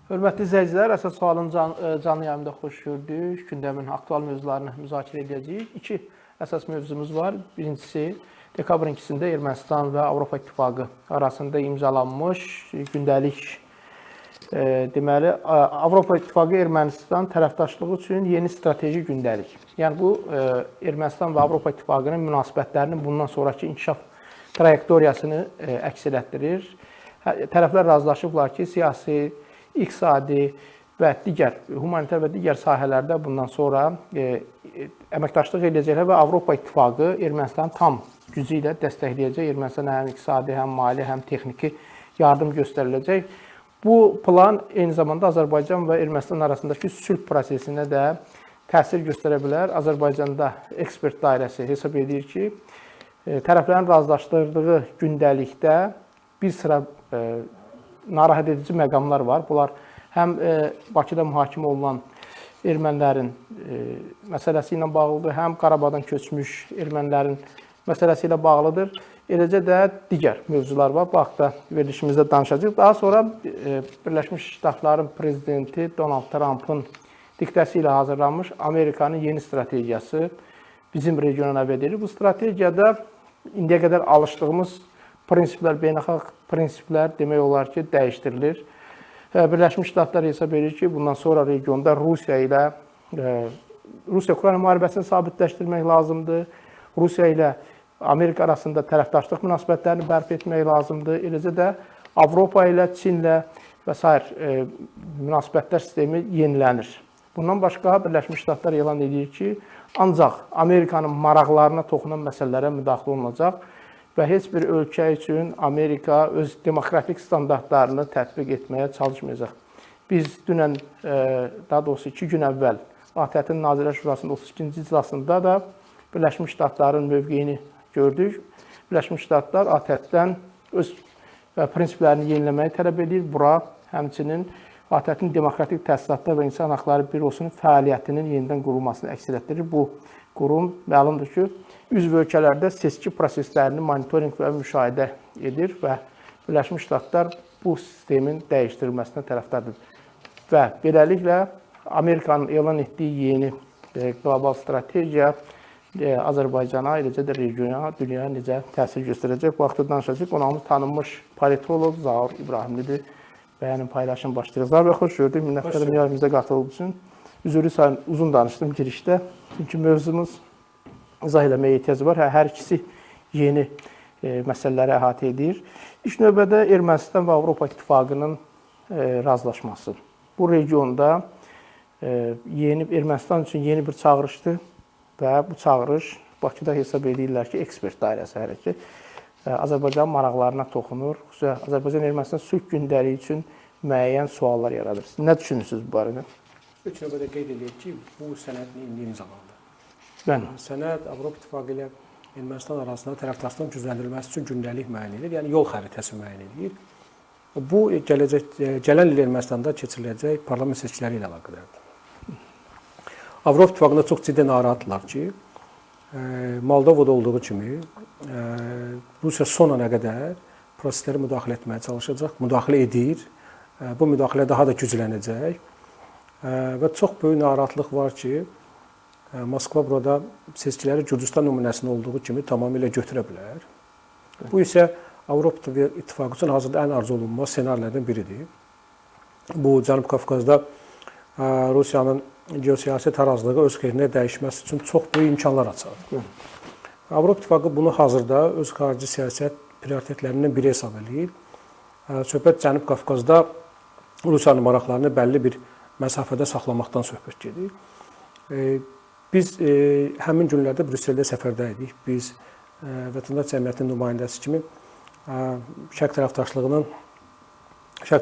Hörmətli izləyicilər, əsas sualın canlı yayımda xoş gördük. Gündəmin aktual mövzularını müzakirə edəcəyik. İki əsas mövzumuz var. Birincisi, dekabrın 2-sində Ermənistan və Avropa İttifaqı arasında imzalanmış gündəlik deməli, Avropa İttifaqı Ermənistan tərəfdaşlığı üçün yeni strateji gündəlik. Yəni bu Ermənistan və Avropa İttifaqının münasibətlərinin bundan sonraki inkişaf trayektoriyasını əks etdirir. Tərəflər razılaşıblar ki, siyasi, iqtisadi və digər humanitar və digər sahələrdə bundan sonra əməkdaşlıq edəcəklər və Avropa İttifaqı Ermənistanı tam gücü ilə dəstəkləyəcək. Ermənistana həm iqtisadi, həm mali, həm texniki yardım göstəriləcək. Bu plan eyni zamanda Azərbaycan və Ermənistan arasındakı sülh prosesinə də təsir göstərə bilər. Azərbaycanda ekspert dairəsi hesab edir ki, tərəflərin razılaşdırdığı gündəlikdə bir sıra narahat edici məqamlar var. Bunlar həm Bakıda mühakimə olunan ermənilərin məsələsi ilə bağlıdır, həm Qarabağdan köçmüş ermənilərin məsələsi ilə bağlıdır. Eləcə də digər mövzular var. Bu haqda verilişimizdə danışacağıq. Daha sonra Birləşmiş Ştatların prezidenti Donald Trump'ın diktəsi ilə hazırlanmış Amerikanın yeni strategiyası bizim regiona verilir. Bu strategiyada indiyə qədər alışdığımız prinsiplər, beynəlxalq prinsiplər demək olar ki, dəyişdirilir. Birləşmiş Ştatlar hesab edir ki, bundan sonra regionda Rusiya-Ukrayna müharibəsini sabitləşdirmək lazımdır. Rusiya ilə Amerika arasında tərəfdaşlıq münasibətlərini bərpa etmək lazımdır. Eləcə də Avropa ilə, Çinlə və s. Münasibətlər sistemi yenilənir. Bundan başqa Birləşmiş Ştatlar elan edir ki, ancaq Amerikanın maraqlarına toxunan məsələlərə müdaxilə olunacaq və heç bir ölkə üçün Amerika öz demokratik standartlarını tətbiq etməyə çalışmayacaq. Biz dünən, daha doğrusu 2 gün əvvəl ATƏT-in Nazirlər Şurasının 32-ci iclasında da Birləşmiş Ştatların mövqeyini gördük. Birləşmiş Ştatlar ATƏT-dən öz prinsiplərini yeniləməyi tələb edir. Bura həmçinin ATƏT-in Demokratik Təsisatlar və İnsan Haqları Bürosunun fəaliyyətinin yenidən qurulmasını əks etdirir. Bu qurum məlumdur ki, üzv ölkələrdə seçki proseslərini monitorinq və müşahidə edir və Birləşmiş Ştatlar bu sistemin dəyişdirilməsinə tərəfdardır. Və beləliklə Amerikanın elan etdiyi yeni qlobal strategiya Azərbaycana, eləcə də regiona, dünyaya necə təsir göstərəcək? Bu haqda danışacaq. Qonağımız tanınmış politolog Zaur İbrahimlidir. Bəyanin paylaşım başlayırıq. Zaur bəy, xoş gördük. Minnətdarım yayımıza qatıldığı üçün. Üzrlü sayın, uzun danışdım girişdə. Çünki mövzumuz izah eləməyə ehtiyacı var. Hər ikisi yeni məsələləri əhatə edir. İlk növbədə Ermənistan və Avropa İttifaqının razılaşması. Bu regionda Ermənistan üçün yeni bir çağırışdır və bu çağırış Bakıda hesab edirlər ki, ekspert dairəsi hələ ki, Azərbaycan maraqlarına toxunur. Xüsusilə Azərbaycan-Ermənistan sülh gündəliyi üçün müəyyən suallar yaradır. Nə düşünürsünüz bu barədə? İlk növbədə qeyd edək ki, bu sənəd indi imzalandı. Sənəd Avropa İttifaqı ilə Ermənistan arasında tərəfdaşlığın gücləndirilməsi üçün gündəlik müəyyən edir, yəni yol xəritəsi müəyyən edir. Bu, gələn il Ermənistanda keçiriləcək parlament seçkiləri ilə əlaqədardır. Avropa İttifaqında çox ciddi narahatdırlar ki, Moldovada olduğu kimi Rusiya son ana qədər proseslərə müdaxilə etməyə çalışacaq, müdaxilə edir. Bu müdaxilə daha da güclənəcək. Və çox böyük narahatlıq var ki, Moskva burada seçkiləri Gürcüstan nümunəsində olduğu kimi tamamilə götürə bilər. Bu isə Avropa İttifaqı üçün hazırda ən arzu olunmaz ssenarilərdən biridir. Bu, Cənub Qafqazda Rusiyanın geosiyasi tarazlığı öz xeyrinə dəyişməsi üçün çox böyük imkanlar açar. Avropa İttifaqı bunu hazırda öz xarici siyasət prioritetlərindən biri hesab edir. Söhbət Cənub Qafqazda Rusiyanın maraqlarını bəlli bir məsafədə saxlamaqdan söhbət gedir. Biz həmin günlərdə Brüsseldə səfərdə idik. Biz vətəndaş cəmiyyətinin nümayəndəsi kimi Şərq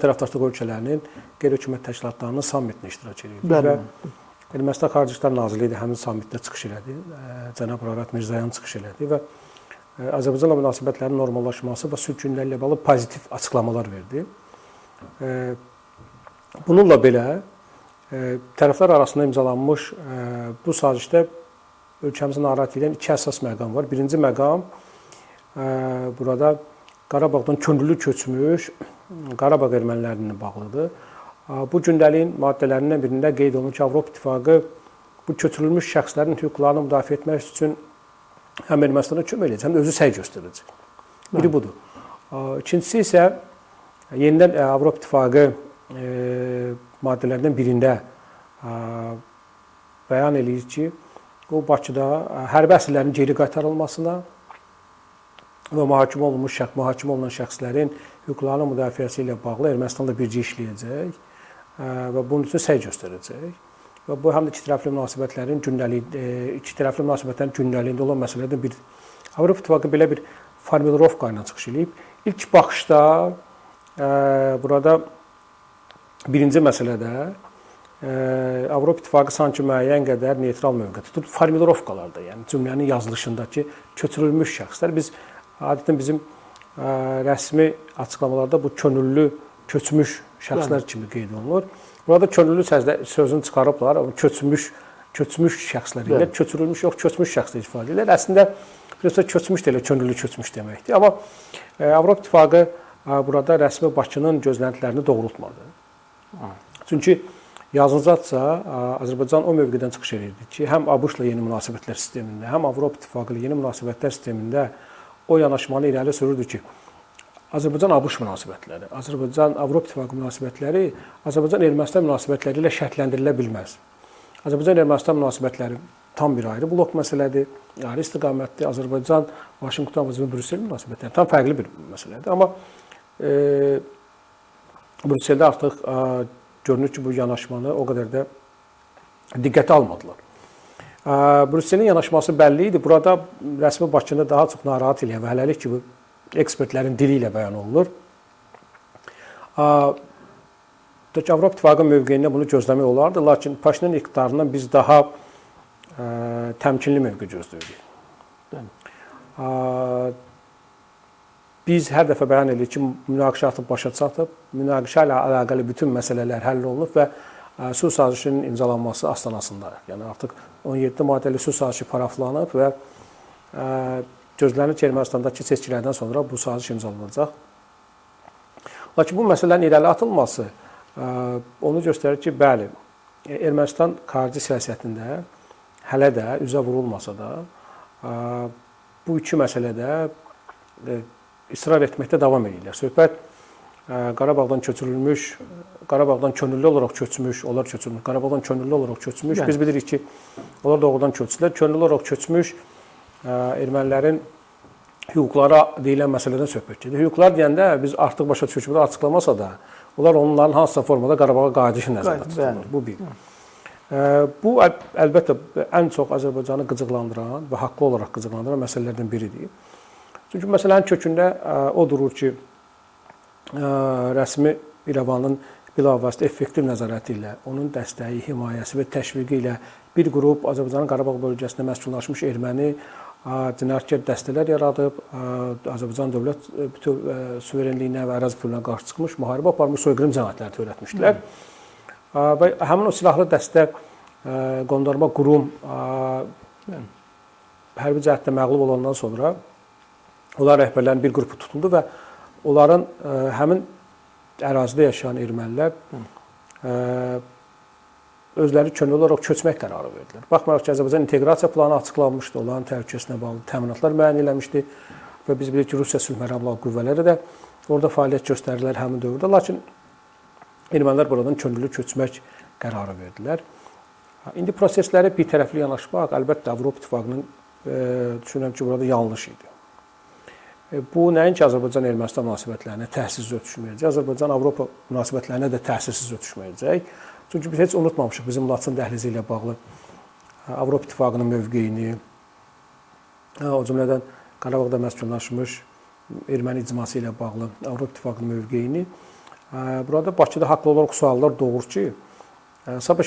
tərəfdaşlıq ölkələrinin qeyri-hökumət təşkilatlarının sammitində iştirak edirdik. Və Ermənistan Xarici İşlər Nazirliyi də həmin sammitdə çıxış elədi. Cənab Rarat Mirzoyan çıxış elədi və Azərbaycanla münasibətlərin normallaşması və sülh gündəliyi ilə bağlı pozitiv açıqlamalar verdi. Bununla belə tərəflər arasında imzalanmış bu sazişdə ölkəmizi narahat edən 2 əsas məqam var. Birinci məqam burada Qarabağdan könüllü köçmüş Qarabağ ermənilərinə bağlıdır. Bu gündəliyin maddələrindən birində qeyd olunur ki, Avropa İttifaqı bu köçürülmüş şəxslərin hüquqlarını müdafiə etmək üçün həm Ermənistana kömək edəcək, həm də özü səy göstərəcək. Biri budur. İkincisi isə yenidən Avropa İttifaqı maddələrindən birində bəyan eləyir ki, o Bakıda hərbi əsirlərin geri qaytarılmasına və mühakimə olunan şəxslərin hüquqlarının müdafiəsi ilə bağlı Ermənistanla birgə işləyəcək və bunun üçün səy göstərəcək. Və bu həm də ikitərəfli münasibətlərin gündəliyində olan məsələlərdən biridir. Avropa İttifaqı belə bir formulirovka ilə çıxış edib. İlk baxışda burada birinci məsələdə Avropa İttifaqı sanki müəyyən qədər neytral mövqe tutur. Formulirovkalarda, yəni cümlənin yazılışındakı köçürülmüş şəxslər, biz adətən bizim rəsmi açıqlamalarda bu könüllü köçmüş şəxslər kimi qeyd olunur. Burada könüllü sözünü çıxarıblar, köçmüş şəxslər ilə, köçürülmüş yox, köçmüş şəxslər ifadə edirlər. Əslində, biraz da köçmüş də elə könüllü köçmüş deməkdir. Amma Avropa İttifaqı burada rəsmi Bakının gözləntilərini doğrultmadı. Çünki yazıncatsa Azərbaycan o mövqedən çıxış edirdi ki, həm ABŞ-la yeni münasibətlər sistemində, həm Avropa İttifaqı ilə yeni münasibətlər sistemində o yanaşmanı irəli sürürdü ki, Azərbaycan-ABŞ münasibətləri, Azərbaycan-Avropa İttifaqı münasibətləri Azərbaycan-Ermənistan münasibətləri ilə şərtlendirilə bilməz. Azərbaycan-Ermənistan münasibətləri tam bir ayrı blok məsələdir, ayrı istiqamətdir. Azərbaycan-Vaşinqton və Brüssel münasibətləri tam fərqli bir məsələdir. Amma Brüsseldə artıq görünür ki, bu yanaşmanı o qədər də diqqətə almadılar. Brüsselin yanaşması bəlli idi. Burada rəsmi Bakını daha çox narahat edən və hələlik ki, bu ekspertlərin dili ilə bəyan olunur. Avropa İttifaqı mövqeyində bunu gözləmək olardı, lakin Paşinyan iqtidarından biz daha təmkinli mövqe gözləyirik. Biz hər dəfə bəyan edirik ki, münaqişə artıq başa çatıb, münaqişə ilə əlaqəli bütün məsələlər həll olunub və sülh sazişinin imzalanması astanasındayıq. Yəni artıq 17 maddəli sülh sazişi paraflanıb və gözlənir ki, Ermənistandakı seçkilərdən sonra bu saziş imzalanacaq. Lakin bu məsələlərin irəli atılması onu göstərir ki, bəli, Ermənistan xarici siyasətində hələ də üzə vurulmasa da bu iki məsələdə israr etməkdə davam edirlər. Söhbət Qarabağdan köçürülmüş, Qarabağdan könüllü olaraq köçmüş, Qarabağdan könüllü olaraq köçmüş. Biz bilirik ki, onlar doğrudan köçdülər. Könüllü olaraq köçmüş ermənilərin hüquqlara deyilən məsələdən söhbət gedir. Hüquqlar deyəndə biz artıq başa düşməkdə açıqlamasa da, onlar onların hansısa formada Qarabağa qayıdışı nəzərdə tutulur. Bu bir. Bu əlbəttə ən çox Azərbaycanı qıcıqlandıran və haqlı olaraq qıcıqlandıran məsələlərdən biridir. Çünki məsələnin kökündə o durur ki, rəsmi İrəvanın bilavasitə effektiv nəzarəti ilə, onun dəstəyi, himayəsi və təşviqi ilə bir qrup Azərbaycanın Qarabağ bölgəsində məskunlaşmış erməni cinayətkar dəstələr yaradıb, Azərbaycan dövlət bütöv suverenliyinə və ərazi bütövlüyünə qarşı çıxmış, müharibə aparmış, soyqırım cinayətləri törətmişdilər. Və həmin o silahlı dəstə qondarma qurum hərbi cəhətdə məğlub olandan sonra onlar rəhbərlərin bir qrupu tutuldu və onların həmin ərazidə yaşayan ermənilər özləri könüllü olaraq köçmək qərarı verdilər. Baxmayaraq ki, Azərbaycan inteqrasiya planı açıqlanmışdı, onların təhlükəsinə bağlı təminatlar müəyyən eləmişdi və biz bilirik ki, Rusiya sülh məramlı qüvvələri də orada fəaliyyət göstərdilər həmin dövrdə. Lakin ermənilər buradan könüllü köçmək qərarı verdilər. İndi prosesləri bir tərəfli yanaşmaq əlbəttə Avropa İttifaqının düşünürəm ki, burada yanlış idi. Bu nəinki Azərbaycan-Ermənistan münasibətlərinə təsirsiz ötüşməyəcək, Azərbaycan-Avropa münasibətlərinə də təsirsiz ötüşməyəcək. Çünki biz heç unutmamışıq bizim Laçın dəhlizi ilə bağlı Avropa İttifaqının mövqeyini, o cümlədən Qarabağda məskunlaşmış erməni icması ilə bağlı Avropa İttifaqının mövqeyini. Burada Bakıda haqlı olaraq suallar doğur ki, sabah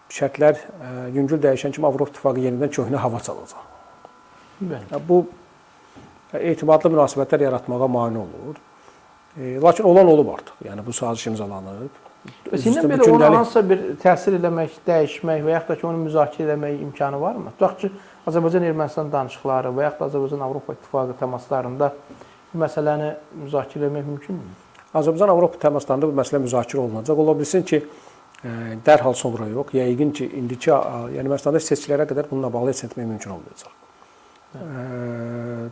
şərtlər yüngül dəyişən kimi Avropa İttifaqı yenidən köhnə hava çalacaq. Bu etimadlı münasibətlər yaratmağa mane olur. Lakin olan olub artıq. Yəni bu saziş imzalanıb. Sindən belə ona hansısa bir təsir eləmək, dəyişmək və yaxud da ki, onu müzakirə eləmək imkanı varmı? Tutaq ki, Azərbaycan-Ermənistan danışıqları və yaxud da Azərbaycan-Avropa İttifaqı təmaslarında bu məsələni müzakirə eləmək mümkündür? Azərbaycan-Avropa təmaslarında bu məsələ müzakirə olunacaq. Ola bilsin ki, dərhal sonra yox, yəqin ki, indiki Ermənistanda seçkilərə qədər bununla bağlı heç etmək mümkün olmayacaq.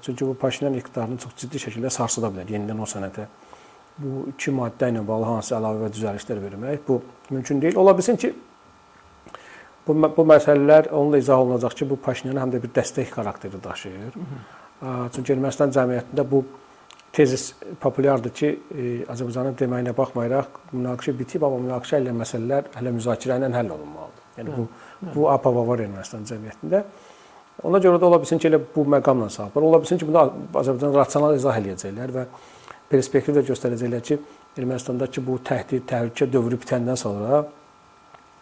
Çünki bu Paşinyan iqtidarını çox ciddi şəkildə sarsıda bilər. Yenidən o sənətə bu iki maddə ilə bağlı hansı əlavə və düzəlişlər vermək bu mümkün deyil. Ola bilsin ki, bu məsələlər onunla izah olunacaq ki, bu Paşinyana həm də bir dəstək xarakteri daşıyır. Çünki Ermənistan cəmiyyətində bu tezis populyardır ki, Azərbaycanın deməyinə baxmayaraq münaqişə bitib, amma münaqişə ilə məsələlər hələ müzakirə ilə həll olunmalıdır. Yəni bu apava var Ermənistan cəmiyyətində. Ona görə də ola bilsin ki, elə bu məqamla sahib var. Ola bilsin ki, bunu Azərbaycan rasional izah edəcəklər və perspektiv də göstərəcəklər ki, Ermənistandakı bu təhdid, təhlükə dövrü bitəndən sonra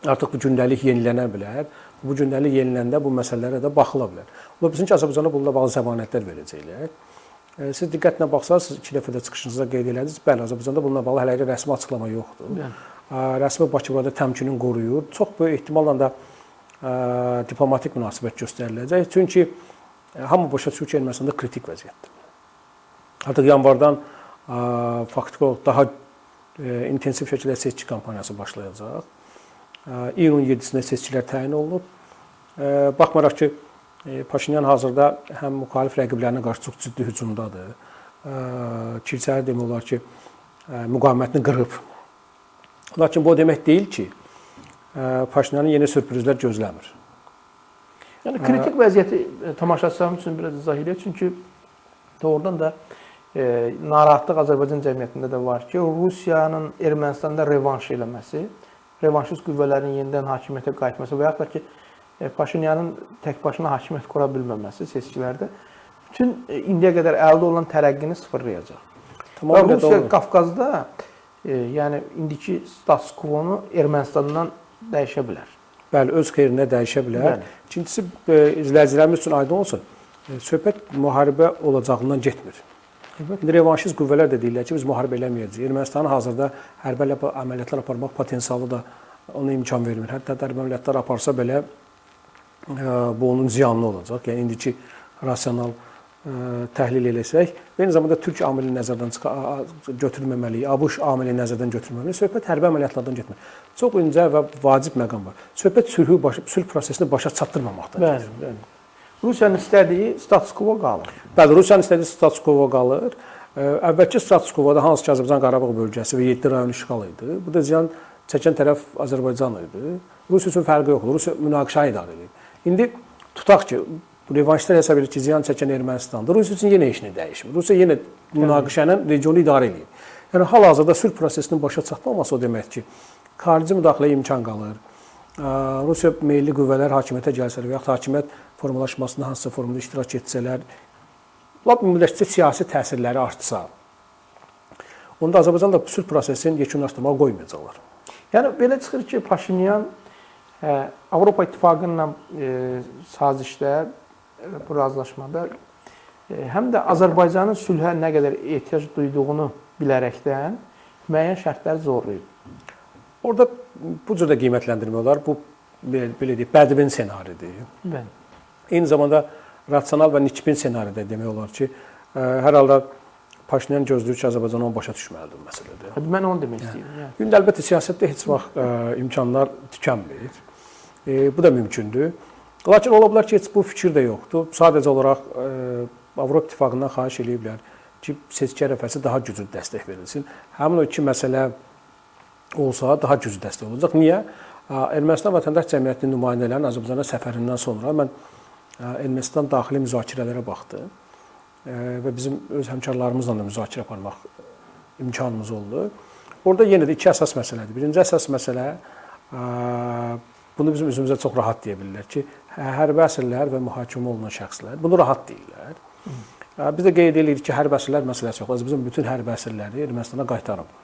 artıq bu gündəlik yenilənə bilər. Bu gündəlik yeniləndə bu məsələlərə də baxıla bilər. Ola bilsin ki, Azərbaycana bununla bağlı zəmanətlər verəcəklər. Siz diqqətlə baxsaq, siz 2 dəfə də çıxışınızda qeyd elədiniz. Bəli, Azərbaycanda bununla bağlı hələ rəsmi açıqlama yoxdur. Rəsmi Bakı burada təmkinini qoruyur. Çox böyük ehtimalla da diplomatik münasibət göstəriləcək. Çünki hamı başa düşür ki, Ermənistanda kritik vəziyyətdir. Artıq yanvardan faktiki olaraq daha intensiv şəkildə seçki kampaniyası başlayacaq. İyunun 7-sində seçkilər təyin olunub. Baxmayaraq ki, Paşinyan hazırda həm müxalif rəqiblərinə qarşı çox ciddi hücumdadır. Kilsəyə demək olar ki, müqavimətini qırıb. Lakin bu o demək deyil ki, Paşinyanın yeni sürprizlər gözləmir. Yəni kritik vəziyyəti tamaşaçılarım üçün biraz izah edək. Çünki doğrudan da narahatlıq Azərbaycan cəmiyyətində də var ki, Rusiyanın Ermənistanda revanş eləməsi, revanşist qüvvələrin yenidən hakimiyyətə qayıtması və yaxud da ki, Paşinyanın tək başına hakimiyyət qura bilməməsi seçkilərdə bütün indiyə qədər əldə olunan tərəqqini sıfırlayacaq. Rusiya Qafqazda yəni indiki status quo-nu Ermənistandan dəyişə bilər. Bəli, öz xeyrinə dəyişə bilər. İkincisi, izləyicilərimiz üçün aydın olsun, söhbət müharibə olacağından getmir. İndi revanşist qüvvələr də deyirlər ki, biz müharibə eləməyəcəyik. Ermənistanın hazırda hərbi əməliyyatlar aparmaq potensialı da ona imkan vermir. Hətta hərbi əməliyyatlar aparsa belə bu onun ziyanlı olacaq. Yəni indiki rasional təhlil eləsək, eyni zamanda Türk amili nəzərdən götürülməməliyik, ABŞ amili nəzərdən götürülməməliyik. Söhbət hərbi əməliyyatlardan getmir. Çox incə və vacib məqam var. Söhbət sülh prosesini başa çatdırmamaqdan gedir. Bəli. Rusiyanın istədiyi status quo qalır. Bəli, Rusiyanın istədiyi status quo qalır. Əvvəlki status quo-da hansı ki, Azərbaycan Qarabağ bölgəsi və 7 rayon işğal idi. Bu da ziyan çəkən tərəf Azərbaycan idi. Rusiya üçün fərqi yoxdur. Rusiya münaqişə idarə edir. İndi tutaq ki, revanşistlər hesab edir ki, ziyan çəkən Ermənistandır. Rusiya üçün yenə işini dəyişmir. Rusiya yenə münaqişə regionu idarə edir. Yəni hal-hazırda sülh prosesinin başa çatmaması o demək ki, xarici müdaxiləyə imkan qalır. Rusiya meyilli qüvvələr hakimiyyətə gəlsə və yaxud hakimiyyət formalaşmasında hansısa formada iştirak etsələr, lap ümumiləşdiricə siyasi təsirləri artsa, onda Azərbaycan da sülh prosesini yekunlaşdırmağa qoymayacaqlar. Yəni belə çıxır ki, Paşinyan Avropa İttifaqı ilə sazişdə, bu razılaşmada həm də Azərbaycanın sülhə nə qədər ehtiyac duyduğunu bilərəkdən müəyyən şərtləri zorlayıb. Orada bu cür də qiymətləndirmək olar. Bu belə deyək, bədbin ssenaridir. Bəli. Eyni zamanda rasional və nikbin ssenaridə demək olar ki, hər halda Paşinyan gözləyir ki, Azərbaycan onu başa düşməlidir bu məsələdə. Mən onu demək istəyirəm. İndi əlbəttə siyasətdə heç vaxt imkanlar tükənmir. Bu da mümkündür. Lakin ola bilər ki, heç bu fikir də yoxdur. Sadəcə olaraq Avropa İttifaqından xahiş ediblər ki, seçki ərəfəsi daha güclü dəstək verilsin. Həmin o iki məsələ olsa daha güclü dəstək olacaq. Niyə? Ermənistan vətəndaş cəmiyyətinin nümayəndələrinin Azərbaycana səfərindən sonra mən Ermənistan daxili müzakirələrə baxdım və bizim öz həmkarlarımızla da müzakirə aparmaq imkanımız oldu. Orada yenə də iki əsas məsələdir. Birinci əsas məsələ, bunu bizim üzümüzə çox rahat deyə bilirlər ki, hərbi əsirlər və mühakimə olunan şəxslər bunu rahat deyirlər. Biz də qeyd edirik ki, hərbi əsirlər məsələsi yox. Bizim bütün hərbi əsirləri Ermənistana qaytarıb.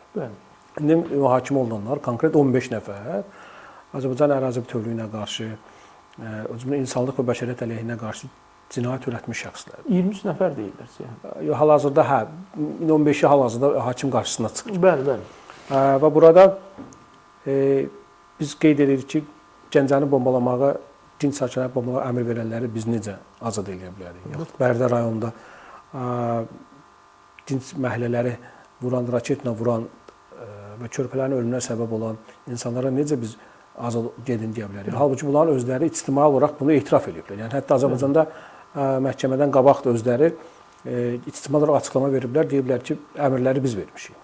İndi mühakimə olunanlar konkret 15 nəfər Azərbaycan ərazi bütövlüyünə qarşı, insanlıq və bəşəriyyət əleyhinə qarşı cinayət törətmiş şəxslər. 23 nəfər deyirlər. Hal-hazırda 15-i hal-hazırda hakim qarşısına çıxır. Bəli. Və burada biz qeyd edirik ki, Gəncəni bombalamağa, dinc sakinləri bombalamaq əmr verənləri biz necə azad edə bilərik? Yaxud Bərdə rayonunda dinc məhəllələri vuran, raketlə vuran və körpələrin ölümünə səbəb olan insanlara necə biz azad gedin deyə bilərik? Halbuki bunların özləri ictimai olaraq bunu etiraf ediblər. Yəni hətta Azərbaycanda məhkəmədən qabaq da özləri ictimai olaraq açıqlama veriblər, deyiblər ki, əmrləri biz vermişik.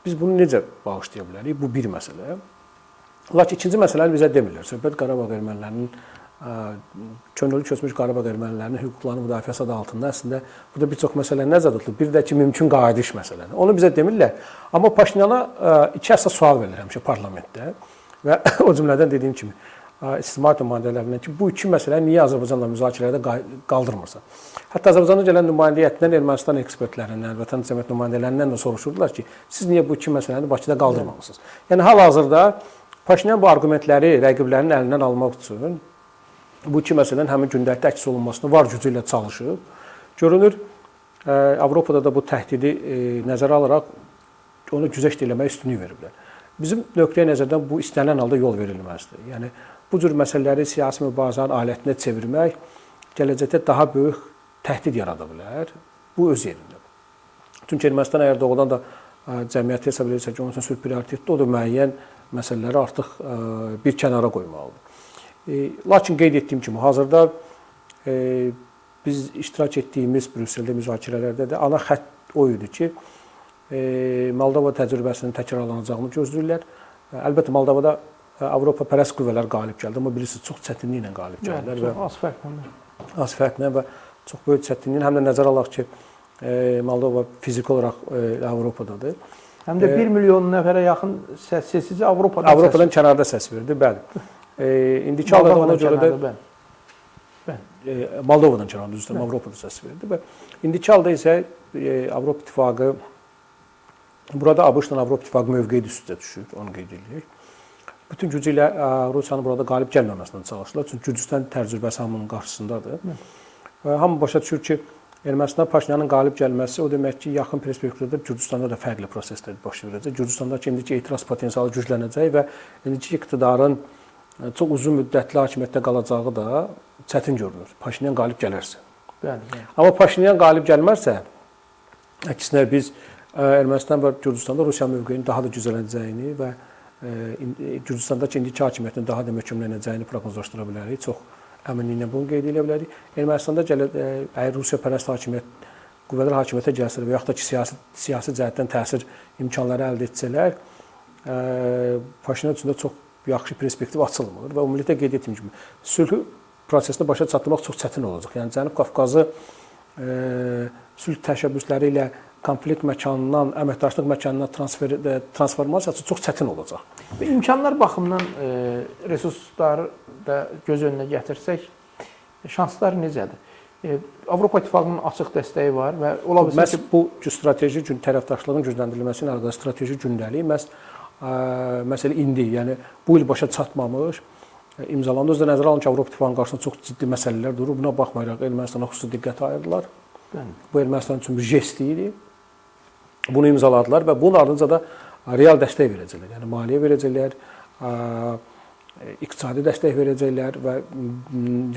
Biz bunu necə bağışlaya bilərik? Bu bir məsələ. Lakin ikinci məsələni bizə demirlər. Söhbət Qarabağ ermənilərinin könüllü köçmüş Qarabağ ermənilərinin hüquqlarının müdafiəsi adı altında əslində burada bir çox məsələ nəzərdə tutulub. Bir də ki, mümkün qayıdış məsələsi. Onu bizə demirlər. Amma Paşinyana iki əsas sual verilir həmişə parlamentdə və o cümlədən dediyim kimi ictimai nümayəndələrindən ki, bu iki məsələni niyə Azərbaycanla müzakirələrdə qaldırmırsan? Hətta Azərbaycana gələn nümayəndə heyətindən Ermənistan ekspertlərindən, vətən cəmiyyət nümayəndələrindən də soruşurdular ki, siz niyə bu iki məsələni Bakıda qaldırmamısınız? Yəni hal-hazırda Paşinyan bu arqumentləri rəqiblərinin əlindən almaq üçün bu iki məsələnin həmin gündəlikdə əks olunmasına var gücü ilə çalışıb. Görünür, Avropada da bu təhdidi nəzərə alaraq onu güzəşt eləmək üstünlük veriblər. Bizim nöqteyi nəzərdən bu istənilən halda yol verilməzdir. Yəni bu cür məsələləri siyasi mübarizənin alətinə çevirmək gələcəkdə daha böyük təhdid yarada bilər. Bu öz yerində. Çünki Ermənistan əgər doğrudan da cəmiyyəti hesab edirsə ki, onun üçün sülh prioritetdir, o da müəyyən məsələləri artıq bir kənara qoymalıdır. Lakin qeyd etdiyim kimi, hazırda biz iştirak etdiyimiz Brüsseldə müzakirələrdə də ana xətt o idi ki, Moldova təcrübəsinin təkrarlanacağını gözləyirlər. Əlbəttə, Moldovada Avropapərəst qüvvələr qalib gəldi, amma birisi çox çətinliklə qalib gəldilər. Az fərqlə. Az fərqlə və çox böyük çətinliklə, həm də nəzərə alaq ki, Moldova fiziki olaraq Avropadadır. Həm də 1 milyon nəfərə yaxın seçici Avropadan kənarda səs verdi, bəli. İndiki halda ona görə də Moldovadan kənarda üzrə Avropada səs verdi və indiki halda isə Avropa İttifaqı burada ABŞ-la Avropa İttifaqı mövqeyi üstə düşür, onu qeyd edirik. Bütün gücü ilə Rusiyanın burada qalib gəlməməsindən çalışırlar. Çünki Gürcüstan təcrübəsi hamının qarşısındadır. Hamı başa düşür ki, Ermənistan Paşinyanın qalib gəlməsi o demək ki, yaxın perspektivdə Gürcüstanda da fərqli proseslər baş verəcək. Gürcüstandakı indiki etiraz potensialı güclənəcək və indiki iqtidarın çox uzun müddətli hakimiyyətdə qalacağı da çətin görünür. Paşinyan qalib gələrsə. Bəli. Amma Paşinyan qalib gəlmərsə, əksinə biz Ermənistan və Gürcüstanda Rusiya mövqeyinin daha da güclənəcəyini və Gürcüstandakı indiki hakimiyyətin daha da möhkəmlənəcəyini proqnozlaşdıra bilərik. Çox əminliklə bunu qeyd edə bilərik. Ermənistanda əgər Rusiya pərəst hakimiyyət qüvvələr hakimiyyətə gəlsə və yaxud da ki, siyasi cəhətdən təsir imkanları əldə etsələr, Paşinyan üçün də çox yaxşı perspektiv açılmır və ümumiyyətlə qeyd etdiyim kimi sülh prosesini başa çatdırmaq çox çətin olacaq. Yəni Cənub Qafqazı sülh təşəbbüsləri ilə konflikt məkanından əməkdaşlıq məkanına transformasiyası çox çətin olacaq. Və imkanlar baxımından resursları da göz önünə gətirsək, şanslar necədir? Avropa İttifaqının açıq dəstəyi var və ola bilsin ki, bu strateji tərəfdaşlığın gücləndirilməsi ilə əlaqədar strateji gündəlik məsələ indi, yəni bu il başa çatmamış imzalandı. Özdə nəzərə alın ki, Avropa İttifaqının qarşısında çox ciddi məsələlər durur. Buna baxmayaraq Ermənistana xüsusi diqqət ayırdılar. Bu Ermənistan üçün bir jest idi. Bunu imzaladılar və bunun ardınca da real dəstək verəcəklər. Yəni maliyyə verəcəklər, iqtisadi dəstək verəcəklər və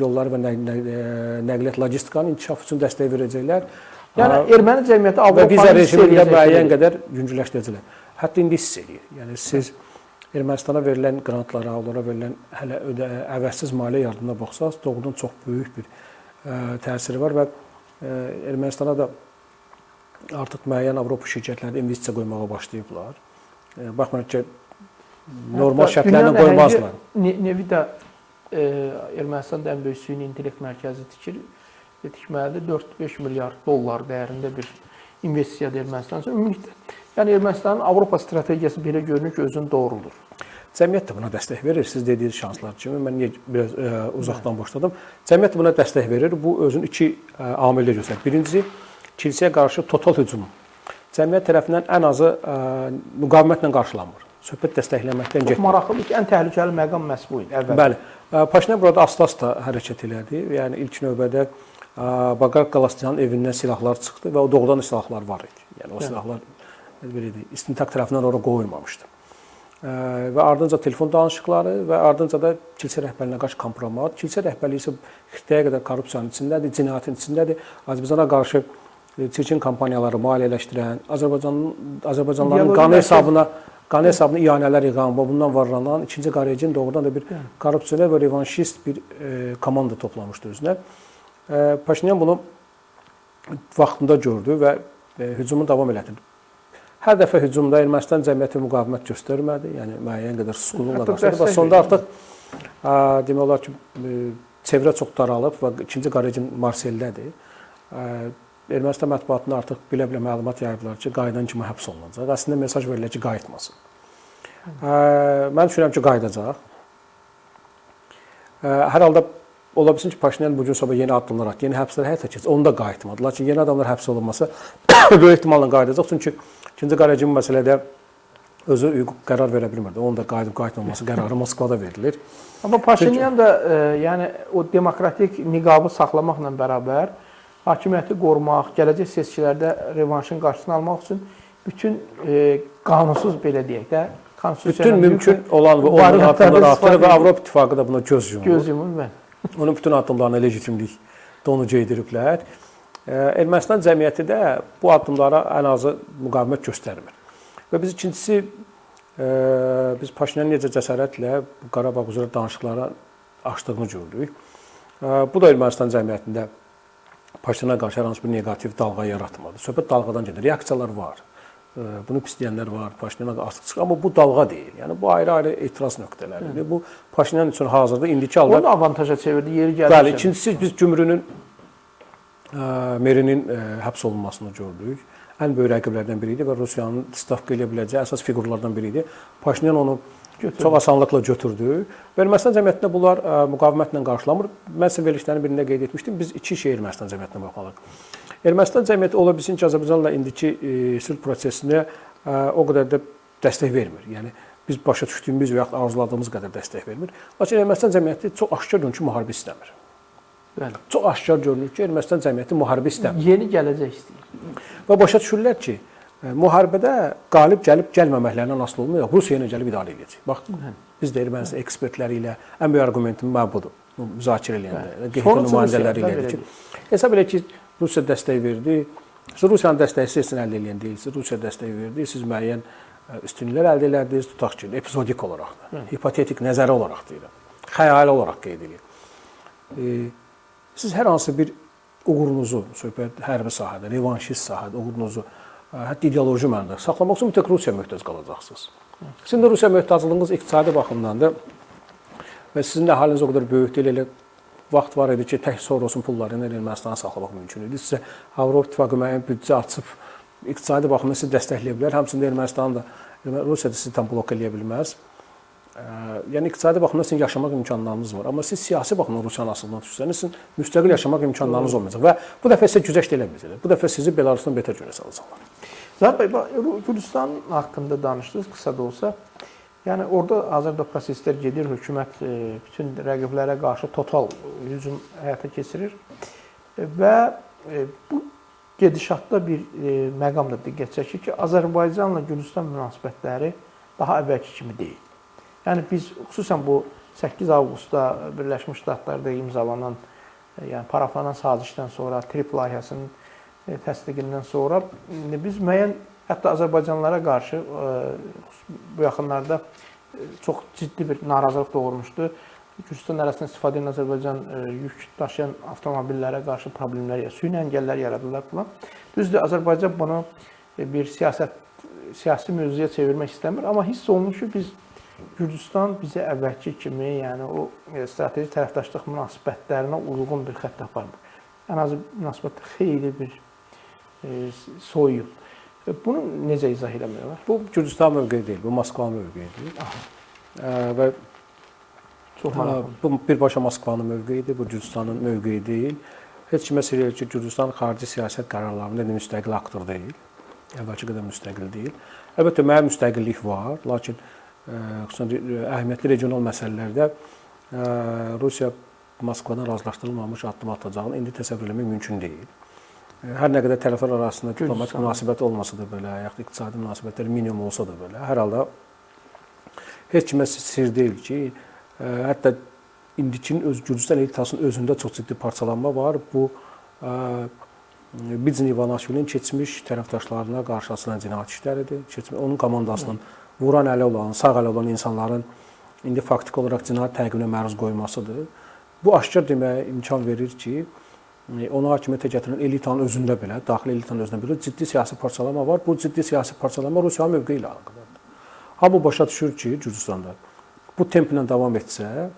yollar və nəqliyyat logistikanın inkişafı üçün dəstək verəcəklər. Yəni erməni cəmiyyəti Avropanın viza rejimini də müəyyən qədər yüngülləşdirəcəklər. Hətta indi hiss edir. Yəni siz Ermənistana verilən qrantlara, onlara verilən hələ əvəzsiz maliyyə yardımına baxsaq, doğrudan çox böyük bir təsiri var və Ermənistana da artıq müəyyən Avropa şirkətləri investisiya qoymağa başlayıblar. Baxmayaraq ki, normal şərtlərlə qoymazlar. Nevidə Ermənistanda ən böyük süni intellekt mərkəzi tikməlidir. 4-5 milyard dollar dəyərində bir investisiyadır Ermənistan üçün. Ümumilikdə, yəni Ermənistanın Avropa strategiyası belə görünür ki, özünü doğruldur. Cəmiyyət də buna dəstək verir. Siz dediyiniz şanslar kimi, mən biraz uzaqdan başladım. Cəmiyyət buna dəstək verir. Bu özünün iki amillə göstərir. Birincisi, kilsəyə qarşı total hücum. Cəmiyyət tərəfindən ən azı müqavimətlə qarşılanmır. Söhbət dəstəkləməkdən getmir. Çox maraqlıdır ki, ən təhlükəli məqam məhz bu idi. Bəli. Paşinyan burada asta-asta hərəkət elədi. Yəni ilk növbədə Baqar Qalasyanın evindən silahlar çıxdı və o doğrudan silahlar var idi. Yəni o silahlar belə deyək, istintaq tərəfindən ora qoyulmamışdı. Və ardınca telefon danışıqları və ardınca da kilsə rəhbərliyinə qarşı kompromat. Kilsə rəhbərliyi isə xirtəyə qədər korrupsiyanın içindədir, cinayətin içindədir. Azərbaycana qarşı çirkin kampaniyaları maliyyələşdirən, Azərbaycanlıların qanı hesabına iyanələr yığan və bundan varlanan ikinci qara rejim doğrudan da bir korrupsioner və revanşist bir komanda toplamışdı özünə. Paşinyan bunu vaxtında gördü və hücumu davam elətdirdi. Hər dəfə hücumda Ermənistan cəmiyyəti müqavimət göstərmədi, yəni müəyyən qədər susqunluqla qarşıladı və sonda artıq demək olar ki, çevrə çox daralıb və ikinci qara rejim Marseldədir. Ermənistan mətbuatında artıq bilə-bilə məlumat yayıblar ki, qayıdan kimi həbs olunacaq. Əslində mesaj verilir ki, qayıtmasın. Mən düşünürəm ki, qayıdacaq. Hər halda ola bilsin ki, Paşinyan bugün sabah yeni addımlar atdı, yeni həbslər həyata keçir. Onu da qayıtmadı. Lakin yeni adamlar həbs olunması böyük ehtimalla qayıdacaq. Çünki ikinci qara rejim məsələdə özü qərar verə bilmirdi. Onun da qayıtmaması qərarı Moskvada verilir. Amma Paşinyan da yəni o demokratik niqabı saxlamaqla bərabər hakimiyyəti qorumaq, gələcək seçkilərdə revanşın qarşısını almaq üçün bütün qanunsuz belə deyək də, bütün mümkün olan və olmayan addımlar atır və Avropa İttifaqı da buna göz yumur. Göz yumur, bəli. Onun bütün addımlarına legitimlik donucu ediriblər. Ermənistan cəmiyyəti də bu addımlara ən azı müqavimət göstərmir. Və biz ikincisi, biz Paşinyanın necə cəsarətlə Qarabağ üzrə danışıqlara açdığını gördük. Bu da Ermənistan cəmiyyətində Paşinyana qarşı hər hansı bir negativ dalğa yaratmadı. Söhbət dalğadan gedir. Reaksiyalar var. Bunu pisləyənlər var. Paşinyana artıq çıxır. Amma bu dalğa deyil. Yəni bu ayrı-ayrı etiraz nöqtələridir. Bu Paşinyan üçün hazırda indiki halda onu avantaja çevirdi, yeri gəldi. Bəli, ikincisi biz Gümrünün merinin həbs olunmasını gördük. Ən böyük rəqiblərdən biri idi və Rusiyanın stavka edə biləcəyi əsas fiqurlardan biri idi. Paşinyan onu çox asanlıqla götürdü. Və Ermənistan cəmiyyətində bunlar müqavimətlə qarşılamır. Mən sizin verilişlərin birində qeyd etmişdim. Biz iki şey Ermənistan cəmiyyətinə baxmalıyıq. Ermənistan cəmiyyəti ola bilsin ki, Azərbaycanla indiki sülh prosesinə o qədər də dəstək vermir. Yəni biz başa düşdüyümüz və yaxud arzuladığımız qədər dəstək vermir. Lakin Ermənistan cəmiyyəti çox aşkar görünür ki, müharibə istəmir. Bəli. Çox aşkar görünür ki, Ermənistan cəmiyyəti müharibə istəmir. Yeni gələcək istəyir. Və başa düşürlər ki, müharibədə qalib gəlib gəlməməklərindən asılı olmayaraq Rusiya ilə gəlib idarə edəcək. Bax, biz də Ermənistan ekspertləri ilə ən böyük arqumentim budur. Müzakirə eləyəndə, qeyd nümayəndələri ilə ki, hesab elə ki, Rusiya dəstək verdi. Siz Rusiyanın dəstəyi sizin əldə edən deyilsiniz. Rusiya dəstək verdi. Siz müəyyən üstünlüklər əldə edərdiniz. Tutaq ki, epizodik olaraq da, hipotetik nəzəri olaraq deyirəm. Xəyali olaraq qeyd edir. Siz hər hansı bir uğurunuzu, söhbət hərbi sahədə, revanşist sahədə uğurunuzu, hətta ideoloji mənada saxlamaq üçün mütləq Rusiya möhtac qalacaqsınız. Sizin də Rusiya möhtaclığınız iqtisadi baxımdandır və sizin əhaliniz o qədər böyük deyil, elə vaxt var idi ki, tək Sorosun pulları ilə Ermənistana saxlamaq mümkün idi. Sizə Avropa İttifaqı müəyyən büdcə açıb iqtisadi baxımdan sizi dəstəkləyə bilər. Həmçində Ermənistan da, Rusiya da sizi tam blok eləyə bilməz. Yəni iqtisadi baxımdan sizin yaşamaq imkanlarınız var. Amma siz siyasi baxımdan Rusiyanın asılından düşsəniz, sizin müstəqil yaşamaq imkanlarınız olmayacaq. Və bu dəfə sizə güzəşt eləməyəcəklər. Bu dəfə sizi Belarusdan betər günə salacaqlar. Zahid bəy, Gürcistan haqqında danışdınız qısa da olsa. Yəni orada hazırda proseslər gedir, hökumət bütün rəqiblərə qarşı total hücum həyata keçirir və bu gedişatda bir məqam da diqqət çəkir ki, Azərbaycanla Gürcistan münasibətləri daha əvvəlki kimi deyil. Yəni biz xüsusən bu 8 avqustda Birləşmiş Ştatlarda imzalanan, yəni paraflanan sazişdən sonra, TRIP layihəsinin təsdiqindən sonra biz müəyyən hətta Azərbaycanlılara qarşı bu yaxınlarda çox ciddi bir narazılıq doğurmuşdu. Gürcistan ərazisindən istifadə edən Azərbaycan yük daşıyan avtomobillərə qarşı problemlər, süni əngəllər yaradırlar falan. Düzdür, Azərbaycan bunu bir siyasi mövzuya çevirmək istəmir, amma hiss olunur ki, biz Gürcistan bizə əvvəlki kimi, yəni o strateji tərəfdaşlıq münasibətlərinə uyğun bir xətt aparmır. Ən azı münasibətdə xeyli bir soyuyub. Bunu necə izah eləmək olar? Bu Gürcistan mövqeyi deyil, bu Moskva mövqeyidir. Və bu birbaşa Moskvanın mövqeyidir, bu Gürcistanın mövqeyi deyil. Heç kimə sir ki, Gürcistan xarici siyasət qərarlarında müstəqil aktor deyil. Əvvəlki qədər müstəqil deyil. Əlbəttə, müəyyən müstəqillik var, lakin xüsusən əhəmiyyətli regional məsələlərdə Rusiya Moskvadan razılaşdırılmamış addım atacağını indi təsəvvür etmək mümkün deyil. Hər nə qədər tərəflər arasında diplomatik münasibət olmasa da belə, yaxud iqtisadi münasibətlər minimum olsa da belə, hər halda heç kimə sir deyil ki, hətta indikinin Gürcistan elitasının özündə çox ciddi parçalanma var. Bu Bidzin İvanişvilinin keçmiş tərəfdaşlarına qarşı açılan cinayət işləridir. Onun komandasının vuran əli olan, sağ əli olan insanların indi faktiki olaraq cinayət təqibinə məruz qoymasıdır. Bu aşkar deməyə imkan verir ki, ona hakimiyyətə gətirən elitanın özündə belə, daxili elitanın özündə belə ciddi siyasi parçalama var. Bu ciddi siyasi parçalama Rusiyanın mövqeyi ilə əlaqədardır. Hamı başa düşür ki, Gürcüstanda bu templə davam etsə,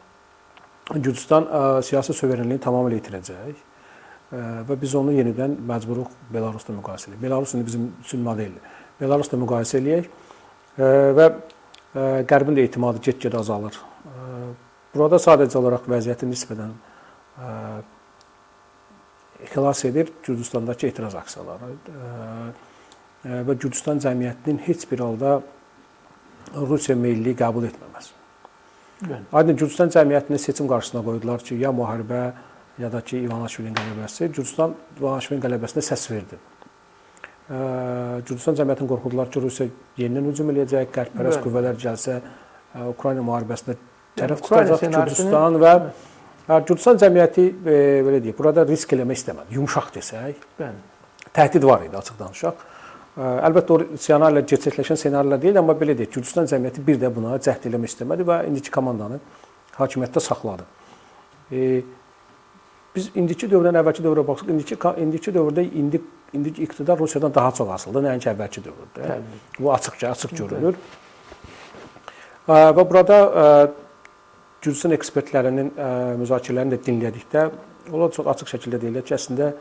Gürcüstan siyasi suverenliyi tamamilə itirəcək və biz onu yenidən məcburuq Belarusla müqayisə edək. Belarus indi bizim üçün modeldir. Belarusla müqayisə eləyək və Qərbin də etimadı get-gedə azalır. Burada sadəcə olaraq vəziyyəti nisbətən xilas edir Gürcüstandakı etiraz aksiyaları və Gürcüstan cəmiyyətinin heç bir halda Rusiya meyliliyi qəbul etməməsi. Aydın Gürcüstan cəmiyyətini seçim qarşısına qoydular ki, ya müharibə, ya da ki, İvanişvilin qələbəsi. Gürcüstan İvanişvilin qələbəsinə səs verdi. Gürcüstan cəmiyyətini qorxurdular ki, Rusiya yenidən hücum eləyəcək, qərbpərəst qüvvələr gəlsə, Ukrayna müharibəsində tərəf tutacaq Gürcüstan və Gürcüstan cəmiyyəti, belə deyək, burada risk eləmək istəmədi. Yumşaq desək, təhdid var idi, açıq danışaq. Əlbəttə, o ssenarilə gerçəkləşən ssenarilər deyil, amma belə deyək, Gürcüstan cəmiyyəti bir də buna cəhd eləmək istəmədi və indiki komandanı hakimiyyətdə saxladı. Biz indiki dövrdən əvvəlki dövrə baxsaq, indiki dövrdə indiki iqtidar Rusiyadan daha çox asılıdır, nəinki əvvəlki dövrdə. Bu açıq görünür. Və burada Gürcüstan ekspertlərinin müzakirələrini də dinlədikdə, onlar çox açıq şəkildə deyirlər ki, əslində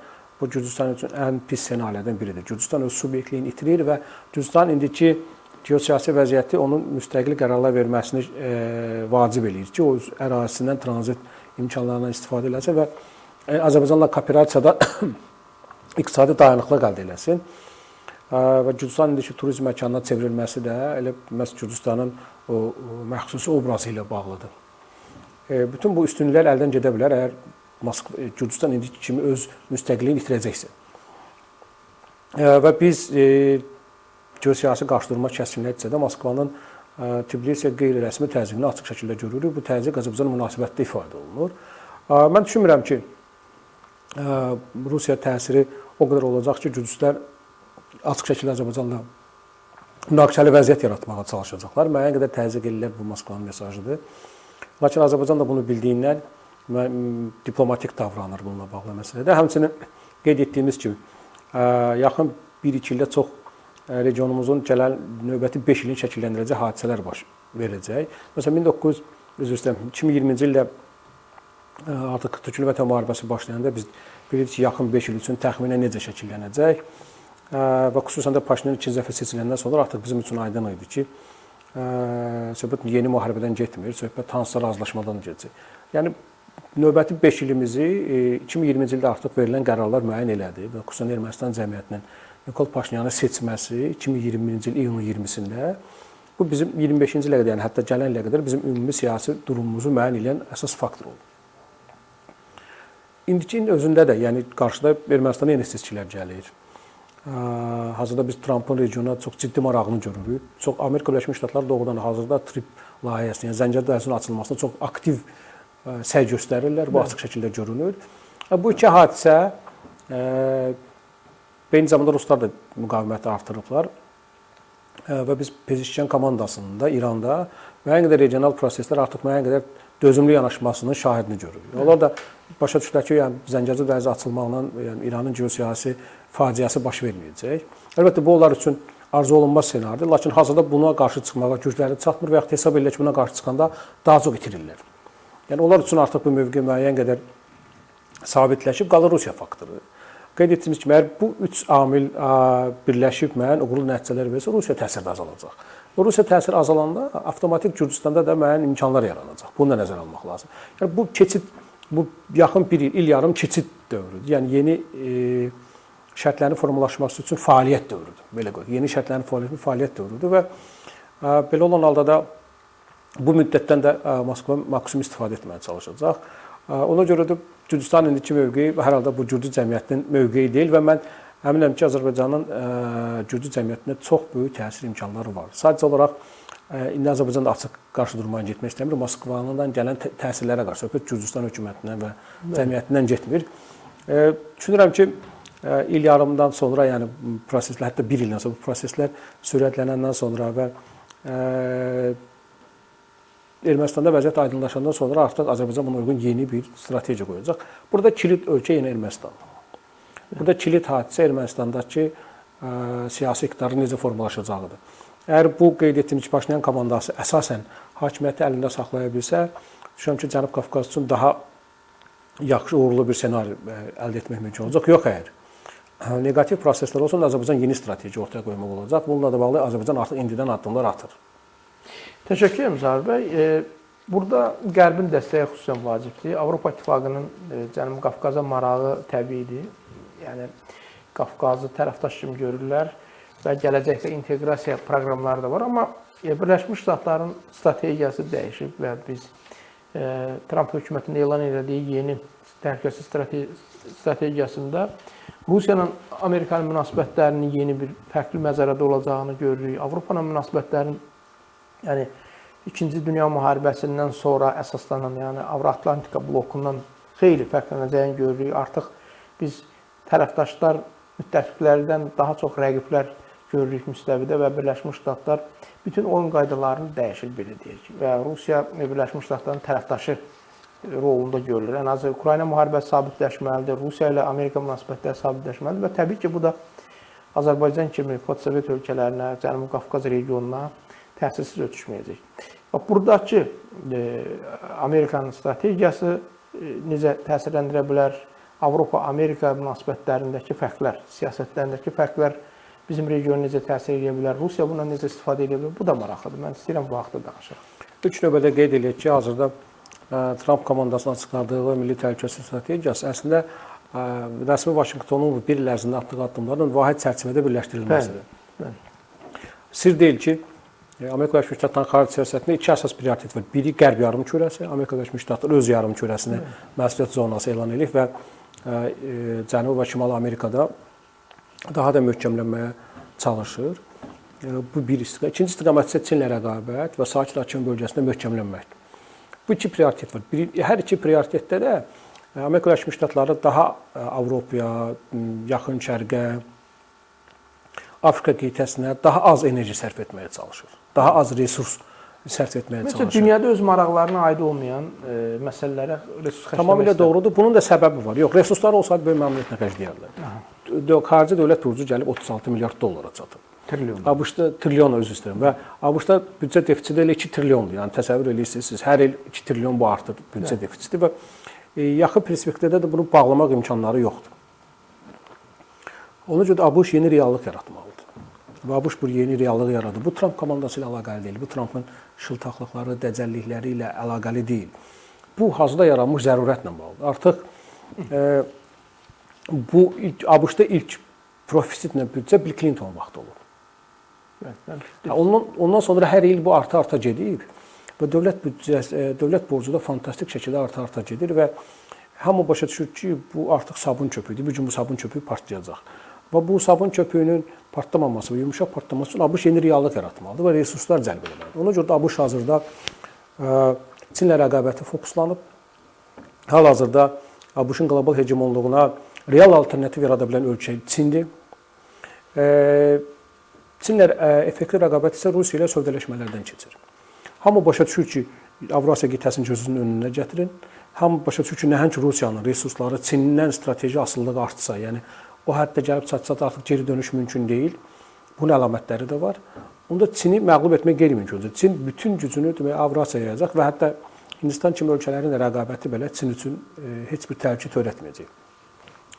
bu Gürcüstan üçün ən pis ssenarilərdən biridir. Gürcüstan öz subyektliğini itirir və Gürcüstan indiki geosiyasi vəziyyəti onun müstəqil qərarlar verməsini vacib eləyir ki, o öz ərazisindən tranzit imkanlarından istifadə eləsin və Azərbaycanla kooperasiyada iqtisadi dayanıqlıq əldə eləsin. Və Gürcüstan indiki turizm məkanına çevrilməsi də elə məhz Gürcüstanın o məxsusi obrazı ilə bağlıdır. Bütün bu üstünlüklər əldən gedə bilər əgər Gürcüstan indiki kimi öz müstəqilliyini itirəcəksə. Və biz geosiyasi qarşıdurma kəskin nəticədə Moskvanın Tbilisiyə qeyri-rəsmi təzyiqini açıq şəkildə görürük. Bu təzyiq Azərbaycan münasibətdə ifadə olunur. Mən düşünmürəm ki, Rusiya təsiri o qədər olacaq ki, Gürcüstan açıq şəkildə Azərbaycanla münaqişəli vəziyyət yaratmağa çalışacaqlar. Müəyyən qədər təzyiq edirlər, bu Moskvanın mesajıdır. Lakin Azərbaycan da bunu bildiyindən diplomatik davranır bununla bağlı məsələdə. Həmçinin qeyd etdiyimiz kimi, yaxın 1-2 ildə çox regionumuzun gələn növbəti 5 ilin şəkilləndirəcək hadisələr baş verəcək. Məsələn, 2020-ci ildə artıq Türkçü Vətən müharibəsi başlayanda biz bilirik ki, yaxın 5 il üçün təxminən necə şəkillənəcək və xüsusən də Paşinyan ikinci dəfə seçiləndən sonra artıq bizim üçün aydın idi ki, söhbət yeni müharibədən getmir, söhbət hansısa razılaşmadan gedəcək. Yəni, növbəti 5 ilimizi 2020-ci ildə artıq verilən qərarlar müəyyən elədi və xüsusən Ermənistan cəmiyyətinin Nikol Paşinyanı seçməsi 2020-ci il iyunun 20-sində bu bizim 25-ci ilə qədər, yəni hətta gələn ilə qədər bizim ümumi siyasi durumumuzu müəyyən edən əsas faktor oldu. İndiki özündə də, yəni qarşıda Ermənistana yeni seçkilər gəlir. Hazırda biz Trumpın regionuna çox ciddi marağını görürük. Çox Amerika Birləşmiş Ştatları doğrudan hazırda TRIP layihəsini, yəni Zəncər dəhlisinin açılmasına çox aktiv səy göstərirlər. Bu açıq şəkildə görünür. Bu iki hadisə eyni zamanda Ruslar da müqaviməti artırıblar və biz Pezeşkiyan komandasında İranda müəyyən qədər regional proseslər artıq müəyyən qədər dözümlü yanaşmasının şahidini görürük. Onlar da başa düşdülər ki, yəni Zəncər dəhlizi açılmaqla yəni İranın geosiyasi faciəsi baş verməyəcək. Əlbəttə bu onlar üçün arzu olunmaz ssenaridir, lakin hazırda buna qarşı çıxmağa gücləri çatmır və ya hesab edirlər ki, buna qarşı çıxanda daha çox itirirlər. Yəni onlar üçün artıq bu mövqe müəyyən qədər sabitləşib qalır Rusiya faktoru. Qeyd etdiyimiz kimi, əgər bu üç amil birləşib müəyyən uğurlu nəticələr versə, Rusiya təsiri də azalacaq. Rusiya təsiri azalanda avtomatik Gürcüstanda da müəyyən imkanlar yaranacaq. Bunu da nəzərə almaq lazım. Yəni bu keçid, bu yaxın bir il yarım keçid dövrüdür. Yəni yeni şərtlərin formalaşması üçün fəaliyyət dövrüdür. Belə qoyaq. Yeni şərtlərin fəaliyyət dövrüdür və belə olan halda da bu müddətdən də Moskva maksimum istifadə etməyə çalışacaq. Ona görə də Gürcüstanın indiki mövqeyi hər halda bu Gürcü cəmiyyətinin mövqeyi deyil və mən əminəm ki, Azərbaycanın Gürcü cəmiyyətinə çox böyük təsir imkanları var. Sadəcə olaraq indi Azərbaycanda açıq qarşıdurmaya getmək istəmir. Moskvadan gələn təsirlərə qarşı söhbət Gürcüstan hökumətindən və cəmiyyətindən getmir. Düşünürəm ki, il yarımdan sonra, yəni proseslər, hətta bir ildən sonra bu proseslər sürətlənəndən sonra və Ermənistanda vəziyyət aydınlaşandan sonra artıq Azərbaycan buna uyğun yeni bir strategiya qoyacaq. Burada kilit ölkə yenə Ermənistandır. Burada kilit hadisə Ermənistandakı siyasi iqtidarın necə formalaşacağıdır. Əgər bu qeyd etdiyim ki, Paşinyan komandası əsasən hakimiyyəti əlində saxlaya bilsə, düşünürəm ki, Cənub Qafqaz üçün daha yaxşı, uğurlu bir ssenari əldə etmək mümkün olacaq. Yox, əgər negativ proseslər olsa, Azərbaycan yeni strategiya ortaya qoymaq olacaq. Bununla da bağlı Azərbaycan artıq indidən addımlar atır. Təşəkkür edirəm Zahir bəy. Burada Qərbin dəstəyi xüsusən vacibdir. Avropa İttifaqının Cənubi Qafqaza marağı təbiidir. Yəni Qafqazı tərəfdaş kimi görürlər və gələcəkdə inteqrasiya proqramları da var. Amma Birləşmiş Ştatların strategiyası dəyişib və biz Tramp hökumətinin elan etdiyi yeni təhlükəsizlik strategiyasında Rusiyanın Amerikanın münasibətlərinin yeni bir fərqli məzərədə olacağını görürük. Avropanın münasibətlərinin yəni İkinci Dünya müharibəsindən sonra əsaslanan, yəni Avro-Atlantika blokundan xeyli fərqlənəcəyini görürük. Artıq biz tərəfdaşlar, müttəfiqlərdən daha çox rəqiblər görürük müstəvidə və Birləşmiş Ştatlar bütün oyun qaydalarını dəyişir, belə deyək. Və Rusiya Birləşmiş Ştatların tərəfdaşı rolunda görülür. Ən azı Ukrayna müharibəsi sabitləşməlidir, Rusiya ilə Amerika münasibətləri sabitləşməlidir və təbii ki, bu da Azərbaycan kimi postsovet ölkələrinə, Cənubi Qafqaz regionuna təsirsiz ötüşməyəcək. Buradakı Amerikanın strategiyası necə təsirləndirə bilər? Avropa-Amerika münasibətlərindəki fərqlər, siyasətlərindəki fərqlər bizim regiona necə təsir edə bilər? Rusiya bundan necə istifadə edə bilər? Bu da maraqlıdır. Mən istəyirəm bu haqda danışaq. İlk növbədə qeyd edək ki, hazırda Tramp komandasının açıqladığı milli təhlükəsizlik strategiyası əslində rəsmi Vaşinqtonun bir il ərzində atdığı addımların vahid çərçivədə birləşdirilməsidir. Sir deyil ki, Amerika Birləşmiş Ştatlarının xarici siyasətində iki əsas prioritet var. Biri Qərb yarımkürəsi, Amerika Birləşmiş Ştatları öz yarımkürəsini məsuliyyət zonası elan edib və Cənubi və Şimali Amerikada daha da möhkəmlənməyə çalışır. Bu bir istiqamət. İkinci istiqamət isə Çinlə rəqabət və Sakit Okean bölgəsində möhkəmlənməkdir. Bu iki prioritet var. Hər iki prioritetdə də Amerika Birləşmiş Ştatları daha Avropaya, Yaxın Şərqə, Afrika qitəsinə daha az enerji sərf etməyə çalışır. Daha az resurs sərf etməyə çalışır. Dünyada öz maraqlarına aid olmayan məsələlərə resurs xərcləmək tamamilə doğrudur. Bunun da səbəbi var. Yox, resurslar olsaydı böyük məmnuniyyətlə xərcləyərlər. Xarici dövlət borcu gəlib 36 milyard dollara çatıb. Trilyon. ABŞ-da trilyon özü istəyirəm və ABŞ-da büdcə defisiti elə 2 trilyondur. Yəni təsəvvür edirsiniz, hər il 2 trilyon bu artır büdcə defisiti və yaxın perspektivdə də bunu bağlamaq imkanları yoxdur. Ona görə də ABŞ yeni reallıq yaratmalıdır. Və ABŞ bu yeni reallıq yaradır. Bu Tramp komandası ilə əlaqəli deyil. Bu Trampın şıltaqlıqları, dəcəllikləri ilə əlaqəli deyil. Bu hazırda yaranmış zərurətlə bağlıdır. Artıq bu ABŞ-da ilk profitlə büdcə Bill Clinton vaxtı olur. Ondan sonra hər il bu arta gedir və dövlət borcu da fantastik şəkildə arta gedir və hamı başa düşür ki, bu artıq sabun çöpüdür. Bu gün bu sabun çöpü partlayacaq. Və bu sabun çöpüyünün partlamaması və yumşaq partlaması üçün ABŞ yeni reallıq yaratmalıdır və resurslar cəlb etməlidir. Ona görə də ABŞ hazırda Çinlə rəqabəti fokuslanıb. Hal-hazırda ABŞ-ın qlobal hegemonluğuna real alternativ yarada bilən ölkə Çindir. Çinlə effektiv rəqabət isə Rusiya ilə sövdələşmələrdən keçir. Hamı başa düşür ki, Avrasiya qitəsini gözünün önünə gətirin. Hamı başa düşür ki, nəhəng Rusiyanın resursları Çindən strateji asılılığı artsa, yəni o həddə gəlib çatsa da artıq geri dönüş mümkün deyil. Bunun əlamətləri də var. Onda Çini məğlub etmək qeyri-mümkündür. Çin bütün gücünü demək Avrasiyaya yayacaq və hətta Hindistan kimi ölkələrin rəqabəti belə Çin üçün heç bir təhlükə törətməyəcək.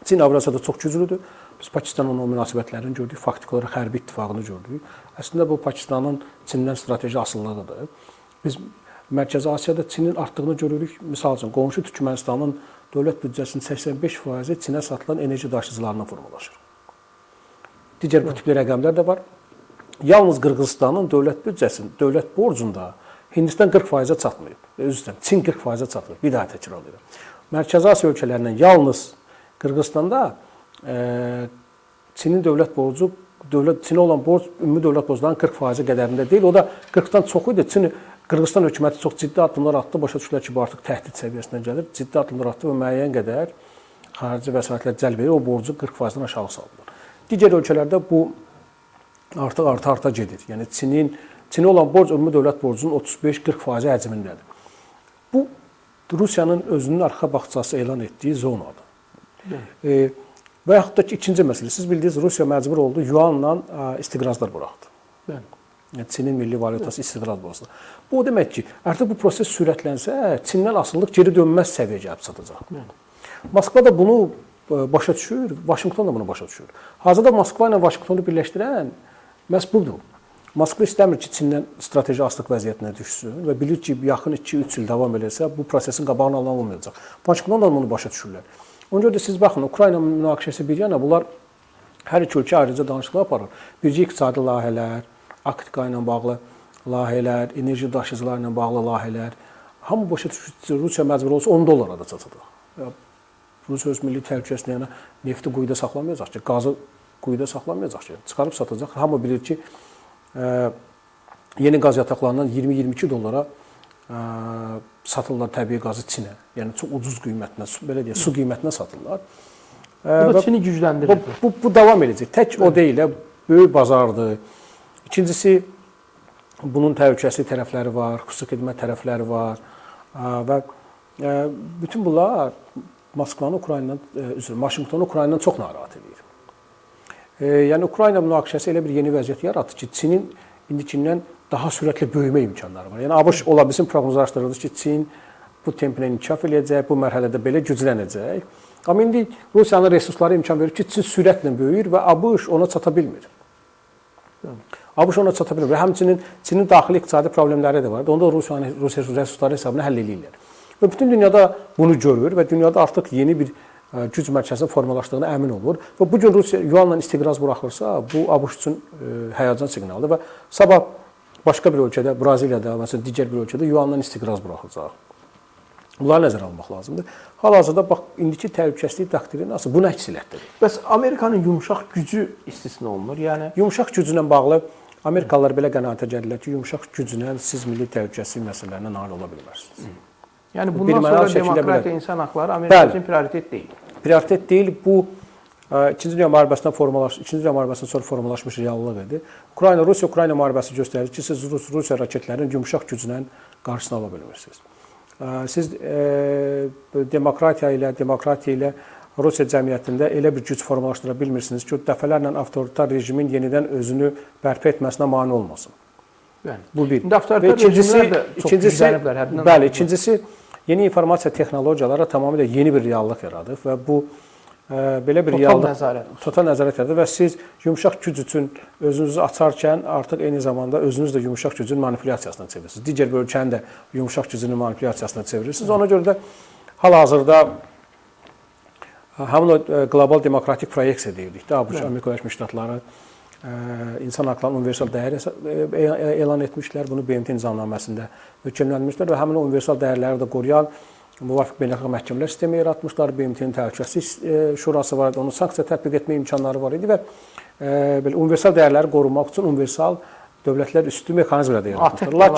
Çin Avrasiyada çox güclüdür. Biz Pakistanla o münasibətlərini gördük, faktiki olaraq hərbi ittifaqını gördük. Əslində bu Pakistanın Çindən strateji asılılığıdır. Biz Mərkəzi Asiyada Çinin artdığını görürük. Misal üçün, qonşu Türkmənistanın dövlət büdcəsinin 85% Çinə satılan enerji daşıyıcılarına formalaşır. Digər bu tipli rəqəmlər də var. Yalnız Qırğızstanın dövlət büdcəsinin, dövlət borcunda Hindistan 40%-ə çatmayıb. Üzrə, Çin 40%-ə çatmayıb. Bir daha təkrar edirəm. Mərkəzi Asiya ölkələrindən yalnız Qırğızstanda Çinin dövlət borcu, Çinə olan borc ümumi dövlət borclarının 40% qədərində deyil. O da 40-dan çox idi. Qırğızstan hökuməti çox ciddi addımlar atdı. Başa düşdülər ki, bu artıq təhdid səviyyəsinə gəlir. Ciddi addımlar atdı və müəyyən qədər xarici vəsaitlər cəlb edir, o borcu 40%-dən aşağı salırlar. Digər ölkələrdə bu artıq arta gedir. Yəni Çinə olan borc ümumi dövlət borcunun 35-40% həcmindədir. Bu Rusiyanın özünün arxa bağçası elan etdiyi zonadır. Və yaxud da ki, ikinci məsələ, siz bildiniz, Rusiya məcbur oldu yuanla istiqrazlar buraxdı. Yəni Çinin milli valyutası istiqraz borcu. Bu o demək ki, artıq bu proses sürətlənsə, Çindən asılılıq geri dönməz səviyyəyə gəlib çatacaq. Moskva da bunu başa düşür, Vaşinqton da bunu başa düşür. Hazırda Moskva ilə Vaşinqtonu birləşdirən məhz budur. Moskva istəmir ki, Çindən strateji asılılıq vəziyyətinə düşsün və bilir ki, yaxın 2-3 il davam edərsə, bu prosesin qabağını alan olmayacaq. Vaşinqton da bunu başa düşürlər. Ona görə də siz baxın, Ukrayna münaqişəsi bir yana, bunlar hər iki ölkə ayrıca danışıqlar aparır. Bircə iqtisadi layihələr, Arktika ilə bağlı layihələr, enerji daşıyıcıları ilə bağlı layihələr, hamı başa düşür ki, Rusiya məcbur olsa $10 da çatacaq. Rusiya öz milli təhlükəsizliyinə yəni, nefti quyuda saxlamayacaq ki, qazı quyuda saxlamayacaq ki, çıxarıb satacaq. Hamı bilir ki, yeni qaz yataqlarından $20-22 satırlar təbii qazı Çinə. Yəni çox ucuz qiymətinə, belə deyək, su qiymətinə satırlar. Bu da Çini gücləndirir. Bu davam edəcək. Tək o deyil, böyük bazardır. İkincisi, bunun təhlükəsizlik tərəfləri var, xüsusi xidmət tərəfləri var və bütün bunlar Moskvanı Ukraynadan, Vaşinqtonu Ukraynadan çox narahat edir. Yəni Ukrayna münaqişəsi elə bir yeni vəziyyət yaratdı ki, Çinin indikindən daha sürətlə böyümə imkanları var. Yəni ABŞ ola bilsin proqnozlaşdırılır ki, Çin bu templə inkişaf edəcək, bu mərhələdə belə güclənəcək. Amma indi Rusiyanın resursları imkan verir ki, Çin sürətlə böyüyür və ABŞ ona çata bilmir. ABŞ ona çata bilmir və həmçinin Çinin daxili iqtisadi problemləri də var. Onu da Rusiyanın resursları hesabına həll edirlər. Və bütün dünyada bunu görür və dünyada artıq yeni bir güc mərkəzinin formalaşdığına əmin olur. Və bu gün Rusiya yuanla istiqraz buraxırsa, bu ABŞ üçün həyəcan siqnalıdır və sabah başqa bir ölkədə, Braziliyada, məsələn, digər bir ölkədə yuanla istiqraz buraxılacaq. Bunları nəzərə almaq lazımdır. Hal-hazırda bax, indiki təhlükəsizlik doktrinası bunu əks elətdirir. Bəs Amerikanın yumşaq gücü istisna olunur. Yəni yumşaq gücünə bağlı Amerikalılar belə qənaətə gəlirlər ki, yumşaq gücünə siz milli təhlükəsizlik məsələlərinə nail ola bilmərsiniz. Yəni bundan sonra demokratiya, insan haqları Amerika üçün prioritet deyil. Prioritet deyil. Bu İkinci Dünya müharibəsindən sonra formalaşmış reallıq idi. Rusiya-Ukrayna müharibəsi göstərir ki, siz Rusiya raketlərinin yumşaq gücünə qarşısını ala bilmirsiniz. Siz demokratiya ilə Rusiya cəmiyyətində elə bir güc formalaşdıra bilmirsiniz ki, dəfələrlə avtoritar rejimin yenidən özünü bərpa etməsinə mane olmasın. Bu bir. İkincisi, yeni informasiya texnologiyaları tamamilə yeni bir reallıq yaradıb və bu belə bir total nəzarət yaradır və siz yumşaq güc üçün özünüzü açarkən artıq eyni zamanda özünüz də yumşaq gücün manipulyasiyasına çevirirsiniz. Digər bir ölkənin də yumşaq gücünün manipulyasiyasına çevirirsiniz. Ona görə də hal-hazırda həmin o qlobal demokratik proyeksiya deyirdik də, Amerika Birləşmiş Ştatları insan haqlarının universal dəyəri elan etmişlər, bunu BMT nizamnaməsində hökmləndirmişlər və həmin o universal dəyərləri də qoruyan müvafiq beynəlxalq məhkəmələr sistemi yaratmışlar. BMT-nin Təhlükəsizlik Şurası var idi, onun sanksiya tətbiq etmə imkanları var idi və belə universal dəyərləri qorumaq üçün universal dövlətlər üstü mexanizmlər də yaratmışlar.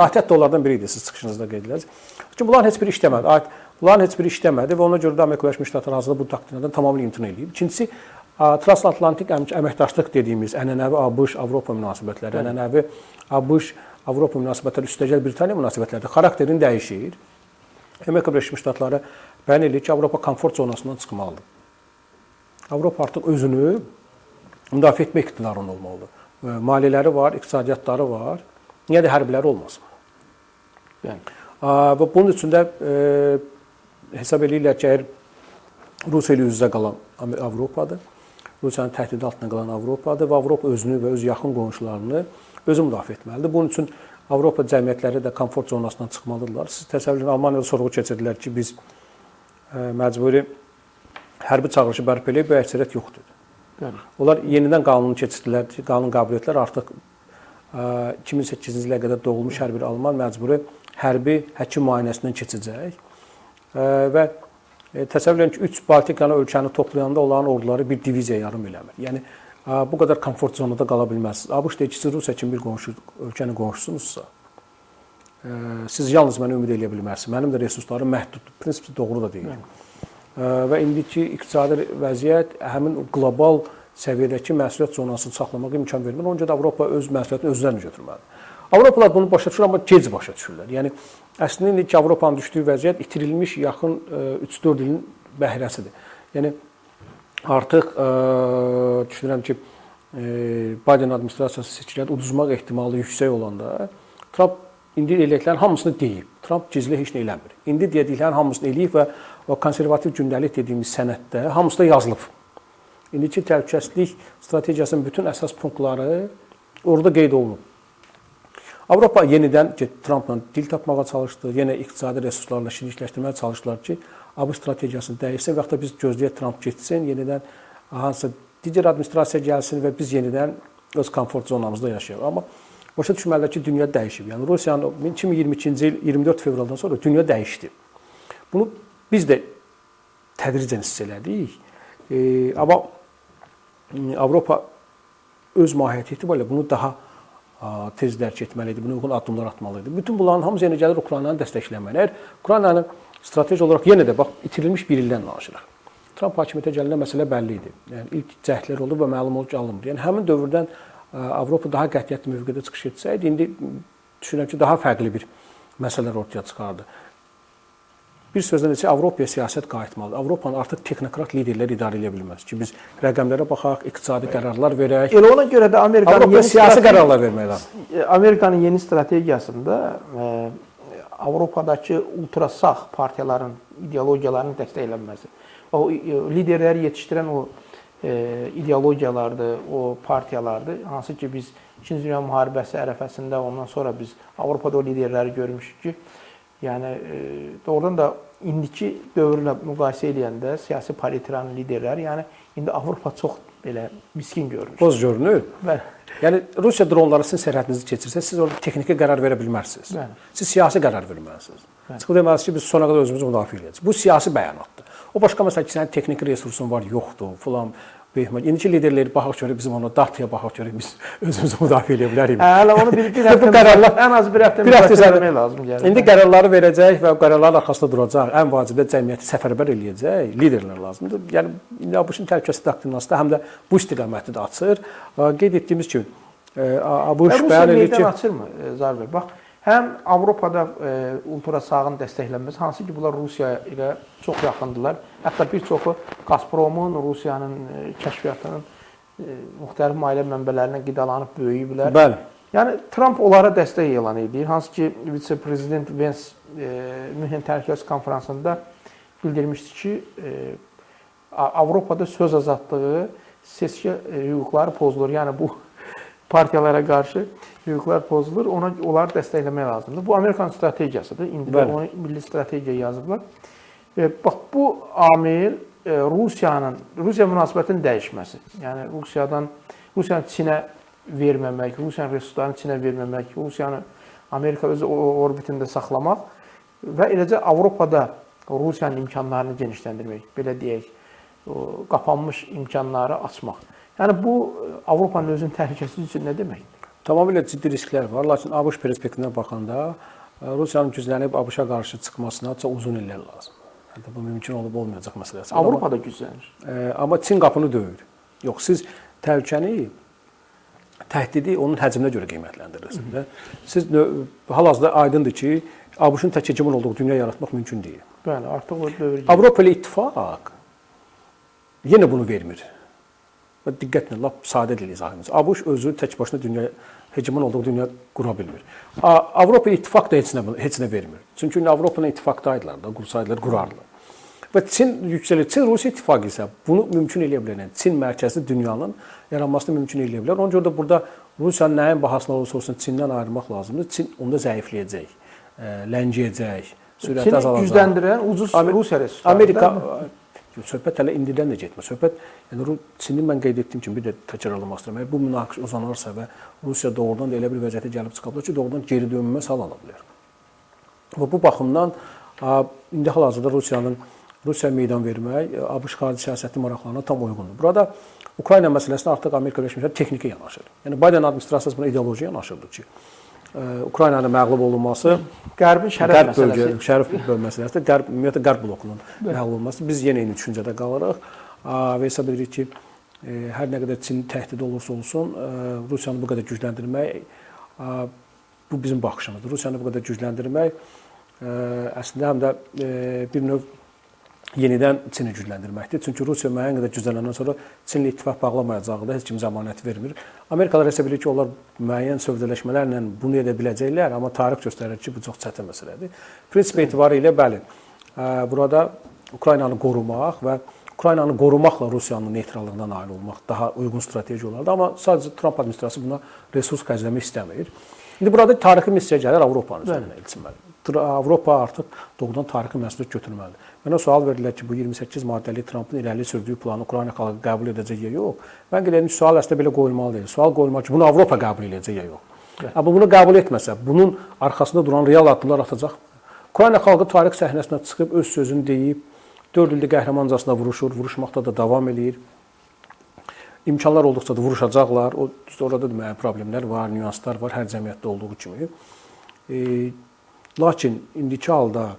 ATƏT də onlardan biri idi, siz çıxışınızda qeyd edərsiniz. Çünki bunların heç biri işləmədi. Bunların heç biri işləmədi və ona görə də Amerika Birləşmiş Ştatları hazırda bu doktrinadan tamamilə imtina edir. İkincisi, transatlantik əməkdaşlıq dediyimiz ənənəvi ABŞ-Avropa münasibətləri, ənənəvi ABŞ-Avropa münasibətləri, üstəgəl Britaniya münasibətləri xarakterini dəyişir. Amerika Birləşmiş Ştatları bəyan edir ki, Avropa komfort zonasından çıxmalıdır. Avropa artıq özünü müdafiə etmə iqtidarında olmalıdır. Maliyyələri var, iqtisadiyyatları var. Niyə də hərbiləri olmasın? Və bunun üçün də hesab edirlər ki, əgər Rusiya ilə üz-üzə qalan Avropadır, Rusiyanın təhdidi altında qalan Avropadır və Avropa özünü və öz yaxın qonşularını özü müdafiə etməlidir. Bunun üçün Avropa cəmiyyətləri də komfort zonasından çıxmalıdırlar. Siz təsəvvür edin, Almaniyada sorğu keçirdilər ki, biz məcburi hərbi çağırışı bərpa eləyib, bu əksəriyyət yoxdur. Onlar yenidən qanunu keçirdilər ki, qanun qabiliyyətləri artıq 2008-ci ilə qədər doğulmuş hər bir Alman məcburi hərbi həkim müayinəsindən keçəcək və təsəvvür edin ki, 3 Baltikanı ölkəni toplayanda onların orduları bir diviziya yarım eləmir. Yəni, bu qədər komfort zonada qala bilməzsiniz. ABŞ deyir ki, siz Rusiya kimi bir ölkənin qonşusunuzsa, siz yalnız mənə ümid edə bilmərsiniz. Mənim də resurslarım məhduddur. Prinsipsi doğru da deyil. və indiki iqtisadi vəziyyət həmin qlobal səviyyədəki məhsuliyyət zonasını saxlamağa imkan vermir. Ona görə də Avropa öz məhsuliyyətini özlərinə götürməlidir. Avropalılar bunu başa düşür, amma gec başa düşürlər. Yəni əslində indiki Avropanın düşdüyü vəziyyət itirilmiş yaxın 3-4 ilin bəhrəsidir. Yəni artıq düşünürəm ki, Biden administrasiyası seçkilərdə uduzmaq ehtimalı yüksək olanda Trump indi eləklərin hamısını deyib. Trump gizli heç nə eləmir. İndi dediklərin hamısını eləyib və o konservativ gündəlik dediyimiz sənəddə hamısı da yazılıb. İndiki təhlükəsizlik strategiyasının bütün əsas punktları orada qeyd olunub. Avropa yenidən Trumpla dil tapmağa çalışdı, yenə iqtisadi resurslarla şirikləşdirməyə çalışdılar ki, ABŞ strategiyasını dəyişsin və yaxud da biz gözləyək Trump getsin, yenidən hansısa digər administrasiya gəlsin və biz yenidən öz komfort zonamızda yaşayaq. Amma başa düşməlidir ki, dünya dəyişib. Yəni Rusiyanın 2022-ci il 24 fevraldan sonra dünya dəyişdi. Bunu biz də tədricən hiss elədik. Amma Avropa öz mahiyyəti itibarilə bunu daha tez dərk etməli idi, buna uyğun addımlar atmalı idi. Bütün bunların hamısı yenə gəlir Ukraynanı dəstəkləməli. Əgər Ukraynanın strateji olaraq yenə də bax itirilmiş bir ildən danışırıq. Trump hakimiyyətə gələndə məsələ bəlli idi. Yəni ilk cəhdlər oldu və məlum oldu ki, alınmır. Yəni həmin dövrdən Avropa daha qətiyyətli mövqedə çıxış etsəydi, indi düşünürəm ki, daha fərqli bir məsələlər ortaya çıxardı. Bir sözlə desək, Avropaya siyasət qayıtmalıdır. Avropanı artıq texnokrat liderlər idarə edə bilməz ki, biz rəqəmlərə baxaq, iqtisadi qərarlar verək. Elə ona görə də Avropa siyasi qərarlar vermək lazım. Amerikanın yeni strategiyasında Avropadakı ultrasağ partiyaların ideologiyalarının dəstəklənməsi. O liderləri yetişdirən o ideologiyalardır, o partiyalardır. Hansı ki biz 2-ci Dünya müharibəsi ərəfəsində ondan sonra biz Avropada o liderləri görmüşük ki, yəni doğrudan da indiki dövrlə müqayisə edəndə siyasi partiyanın liderləri, yəni indi Avropa çox belə miskin görünür. Boz görünür. Bəli. Yəni Rusiya dronları sizin sərhədinizi keçirsə, siz orada texniki qərar verə bilmərsiniz. Bəli. Siz siyasi qərar verməlisiniz. Çıxıb deməlisiniz ki, biz sona qədər özümüzü müdafiə edəcəyik. Bu siyasi bəyanatdır. O başqa məsələ ki, sənin texniki resursun var, yoxdur, filan. İndiki liderləri baxaq görək, bizim ona dataya baxaq görək, biz özümüzü müdafiə edə bilərik. Hələ onu bir həftə qərarlar ən az bir həftə müdafiə etmək lazım gəlir. İndi qərarları verəcək və qərarların arxasında duracaq. Ən vacibdə cəmiyyəti səfərbər eləyəcək liderlər lazımdır. Yəni indi ABŞ-ın təhlükəsizlik doktrinası da həm də bu istiqaməti də açır. Qeyd etdiyimiz kimi ABŞ bəyan edir ki, açırmı Zahir bəy? Bax, həm Avropada ultrasağın dəstəklənməsi, hansı ki bunlar Rusiya ilə çox yaxındırlar. Hətta bir çoxu Gazpromun, Rusiyanın kəşfiyyatının müxtəlif maliyyə mənbələrindən qidalanıb böyüyüblər. Bəli. Yəni Trump onlara dəstək elan edir. Hansı ki vitse-prezident Vance Münhen Təhlükəsizlik konfransında bildirmişdi ki, Avropada söz azadlığı, seçki hüquqları pozulur. Yəni bu partiyalara qarşı hüquqlar pozulur. Onları dəstəkləmək lazımdır. Bu Amerikan strategiyasıdır. İndi də onu milli strategiya yazıblar. Bax bu amil Rusiya münasibətinin dəyişməsi. Yəni Rusiyanın Çinə verməmək, Rusiyanın resurslarını Çinə verməmək, Rusiyanı Amerika öz orbitində saxlamaq və eləcə Avropada Rusiyanın imkanlarını genişləndirmək, belə deyək, qapanmış imkanları açmaq. Yəni bu Avropanın özünün təhlükəsizliyi üçün nə deməkdir? Tamamilə ciddi risklər var. Lakin ABŞ perspektivindən baxanda Rusiyanın güclənib ABŞ-a qarşı çıxmasına çox uzun illər lazım. Hətta bu mümkün olub olmayacaq məsələsi. Avropada güclənir. Amma Çin qapını döyür. Yox, siz təhlükəni, təhdidi onun həcminə görə qiymətləndirirsiniz. Siz hal-hazırda aydındır ki, ABŞ-ın tək hegemon olduğu dünya yaratmaq mümkün deyil. Bəli, artıq o dövr. Avropa ilə ittifaq yenə bunu vermir. Və diqqətlə, lap sadə dil izahımız. ABŞ özü tək başına dünya hegemon olduğu dünya qura bilmir. Avropa ittifaq da heç nə vermir. Çünki Avropanın ittifaqdaydılar da, qursaydılar, qurardılar. Və Çin yüksəlir. Çin Rusiya ittifaqı isə bunu mümkün eləyə bilər. Yəni Çin mərkəzli dünyanın yaranmasını mümkün eləyə bilər. Ona görə də burada Rusiyanın nəyin bahasına olursa olsun Çindən ayırmaq lazımdır. Çin onda zəifləyəcək, ləngiyəcək, sürəti azalacaq. Çin gücləndirən ucuz Rusiya resursları. Amerika söhbət hələ indidən də getmir. Söhbət yəni Çinin mən qeyd etdiyim kimi bir də təkrarlamaq istəyirəm. Bu münaqişə uzanarsa və Rusiya doğrudan da elə bir vəziyyətə gəlib çıxa bilər ki, doğrudan geri dönmə sal ala bilər. Və bu baxımdan indi hal-hazırda Rusiya meydan vermək ABŞ xarici siyasəti maraqlarına tam uyğundur. Burada Ukrayna məsələsinə artıq Amerika Birləşmiş Ştatları texniki yanaşır. Yəni Biden administrasiyası buna ideoloji yanaşırdı ki, Ukraynanın məğlub olunması, Qərbin şərəf məsələsi. şərəf məsələsi, ümumiyyətlə Qərb blokunun məğlub olunması. Biz yenə eyni düşüncədə qalırıq və hesab edirik ki, hər nə qədər Çin təhdid olursa olsun, Rusiyanı bu qədər gücləndirmək, bu bizim baxışımızdır. Rusiyanı bu qədər gücləndirmək əslində həm də bir növ yenidən Çini gücləndirməkdir. Çünki Rusiya müəyyən qədər güclənəndən sonra Çinlə ittifaq bağlamayacağı da heç kim zəmanət vermir. Amerikalılar hesab edir ki, onlar müəyyən sövdələşmələrlə bunu edə biləcəklər, amma tarix göstərir ki, bu çox çətin məsələdir. Prinsip etibarı ilə bəli, burada Ukraynanı qorumaq və Ukraynanı qorumaqla Rusiyanın neytrallığına nail olmaq daha uyğun strateji olardı. Amma sadəcə Trump administrasiyası buna resurs xərcləmək istəmir. İndi burada tarixi missiya gəlir Avropanın üzərinə ilçinməli. Avropa artıq doğrudan tarixi məsuliyyət götürməlidir. Mənə sual verdilər ki, bu 28 maddəli Trumpın irəli sürdüyü planı Ukrayna xalqı qəbul edəcək ya yox. Mən qeyd edim, sual əslində belə qoyulmalı deyil. Sual qoyulmalı ki, bunu Avropa qəbul edəcək ya yox. Amma bunu qəbul etməsə, bunun arxasında duran real addımlar atacaq. Ukrayna xalqı tarix səhnəsinə çıxıb öz sözünü deyib, 4 ildir qəhrəmancasına vuruşur, vuruşmaqda da davam eləyir. İmkanlar olduqca da vuruşacaqlar. Orada da müəyyən problemlər var, nüanslar var, hər cəmiyyətdə olduğu kimi. Lakin indiki halda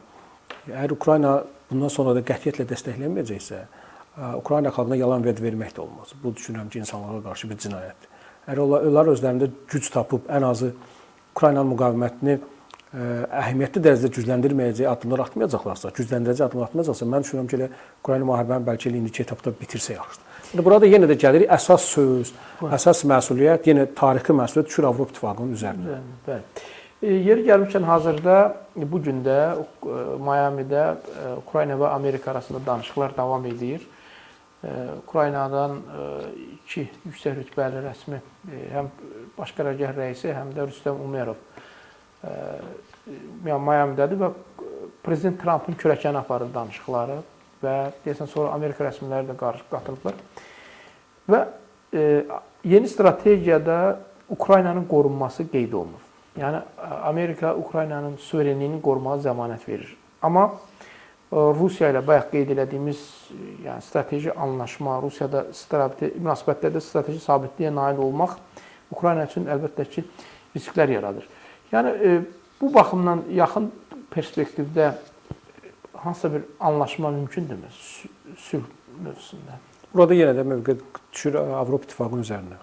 əgər Ukrayna bundan sonra da qətiyyətlə dəstəklənməyəcəksə, Ukrayna xalqına yalan vəd vermək də olmaz. Bu düşünürəm ki, insanlığa qarşı bir cinayətdir. Əgər onlar özlərində güc tapıb ən azı Ukraynanın müqavimətini əhəmiyyətli dərəcədə gücləndirməyəcək addımlar atmayacaqlarsa, gücləndirəcək addımlar atmayacaqsa, mən düşünürəm ki, elə Ukrayna müharibəni bəlkə elə indiki etapda bitirsə yaxşıdır. Burada yenə də gəlirik əsas söz, əsas məsuliyyət, yenə tarixi məsuliyyət düşür Avropa İttifaqının üzərinə. Bəli. Yeri gəlmişkən hazırda bu gün də Miami'də Ukrayna və Amerika arasında danışıqlar davam edir. Ukraynadan 2 yüksək rütbəli rəsmi həm baş qərargah rəisi, həm də Rüstəm Umerov Miami'dədir və Prezident Trumpın kürəkəni aparır danışıqları və deyəsən sonra Amerika rəsmiləri də qatılıblar. Və yeni strategiyada Ukraynanın qorunması qeyd olunur. Yəni Amerika Ukraynanın suverenliyini qorumağa zəmanət verir. Amma Rusiya ilə bayaq qeyd etdiyimiz yəni strateji anlaşma, Rusiyada münasibətlərdə strateji sabitliyə nail olmaq Ukrayna üçün əlbəttə ki, risklər yaradır. Yəni bu baxımdan yaxın perspektivdə hansısa bir anlaşma mümkündürmü sülh mövzusunda? Burada yenə də mövqe düşür Avropa İttifaqının üzərinə.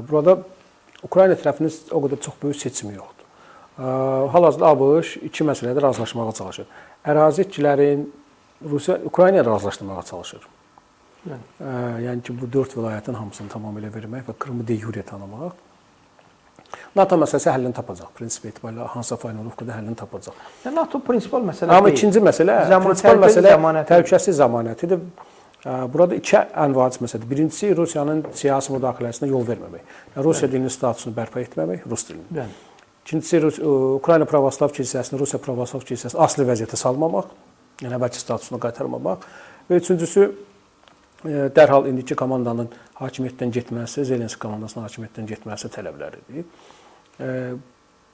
Burada Ukrayna tərəfinin o qədər çox böyük seçimi yoxdur. Hal-hazırda ABŞ 2 məsələdə razılaşmağa çalışır. Ərazi itkilərin Ukrayna ilə razılaşdırmağa çalışır. Yəni ki, bu 4 vilayətin hamısını tamamilə vermək və Krımı de jure tanımaq. NATO məsələsi həllini tapacaq. Prinsip etibarilə hansısa formalovkada həllini tapacaq. Yəni NATO prinsipal məsələ deyil. Amma ikinci məsələ, prinsipal məsələ təhlükəsizlik zəmanətidir. Burada 2 ənvac məsələdir. Birincisi Rusiyanın siyasi müdaxiləsinə yol verməmək. Yəni Rusiya dilinin statusunu bərpa etməmək, Rus dilini. İkincisi Ukrayna Pravoslav kilsəsini, Rusiya Pravoslav kilsəsini asli vəziyyətə salmamaq, yəni əvvəlki statusunu qaytarmamaq. Və üçüncüsü dərhal indiki komandanın hakimiyyətdən getməsi, Zelenski komandasının hakimiyyətdən getməsi tələbləridir.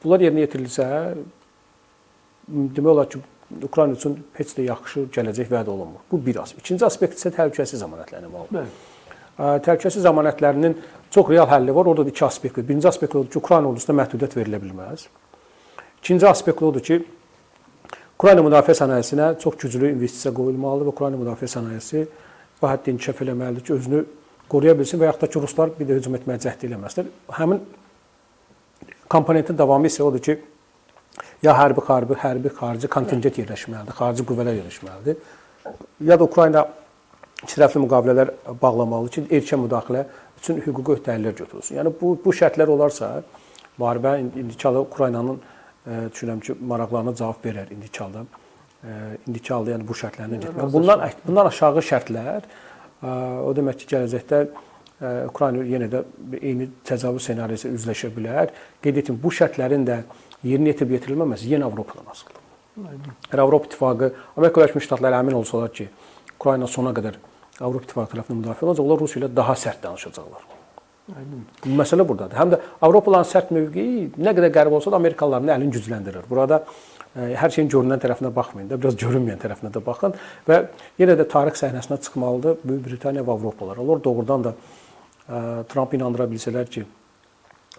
Bunlar yerinə yetirilsə, demək olar ki, Ukrayna üçün heç də yaxşı gələcək vəd olunmur. Bu bir aspekt. İkinci aspekt isə təhlükəsizlik zəmanətlərinə bağlıdır. Təhlükəsizlik zəmanətlərinin çox real həlli var. Orada da 2 aspekt var. Birinci aspekt odur ki, Ukrayna ordusuna məhdudiyyət verilə bilməz. İkinci aspekt odur ki, Ukrayna müdafiə sənayesinə çox güclü investisiya qoyulmalıdır və Ukrayna müdafiə sənayesi bu həddə inkişaf eləməlidir ki, özünü qoruya bilsin və yaxud da ki, Ruslar bir də hücum etməyə cəhd eləməzlər. Həmin komponentin davamı isə odur ki, ya hərbi, xarici kontingent yerləşməlidir, xarici qüvvələr yerləşməlidir. Ya da Ukrayna ikitərəfli müqavilələr bağlamalıdır ki, erkən müdaxilə üçün hüquqi öhdəliklər götürülsün. Yəni bu şərtlər olarsa, müharibə indiki halda Ukraynanın düşünürəm ki, maraqlarına cavab verər indiki halda. İndiki halda yəni bu şərtlərlə getmək. Bundan aşağı şərtlər o demək ki, gələcəkdə Ukrayna yenə də eyni təcavüz ssenarisi üzləşə bilər. Qeyd etdim, bu şərtlərin də yerinə yetirib yetirilməməsi yenə Avropadan asılıdır. Əgər Avropa İttifaqı, Amerika Birləşmiş Ştatları əmin olsalar ki, Ukrayna sona qədər Avropa İttifaqı tərəfindən müdafiə olacaq, onlar Rusiya ilə daha sərt danışacaqlar. Məsələ buradadır. Həm də Avropalıların sərt mövqeyi nə qədər qəribə olsa da Amerikalıların əlini gücləndirir. Burada hər şeyin görünən tərəfinə baxmayın da, biraz görünməyən tərəfinə də baxın və yenə də tarix səhnəsinə çıxmalıdır Böyük Britaniya və Avropalılar. Onlar doğrudan da Trump inandıra bilsələr ki,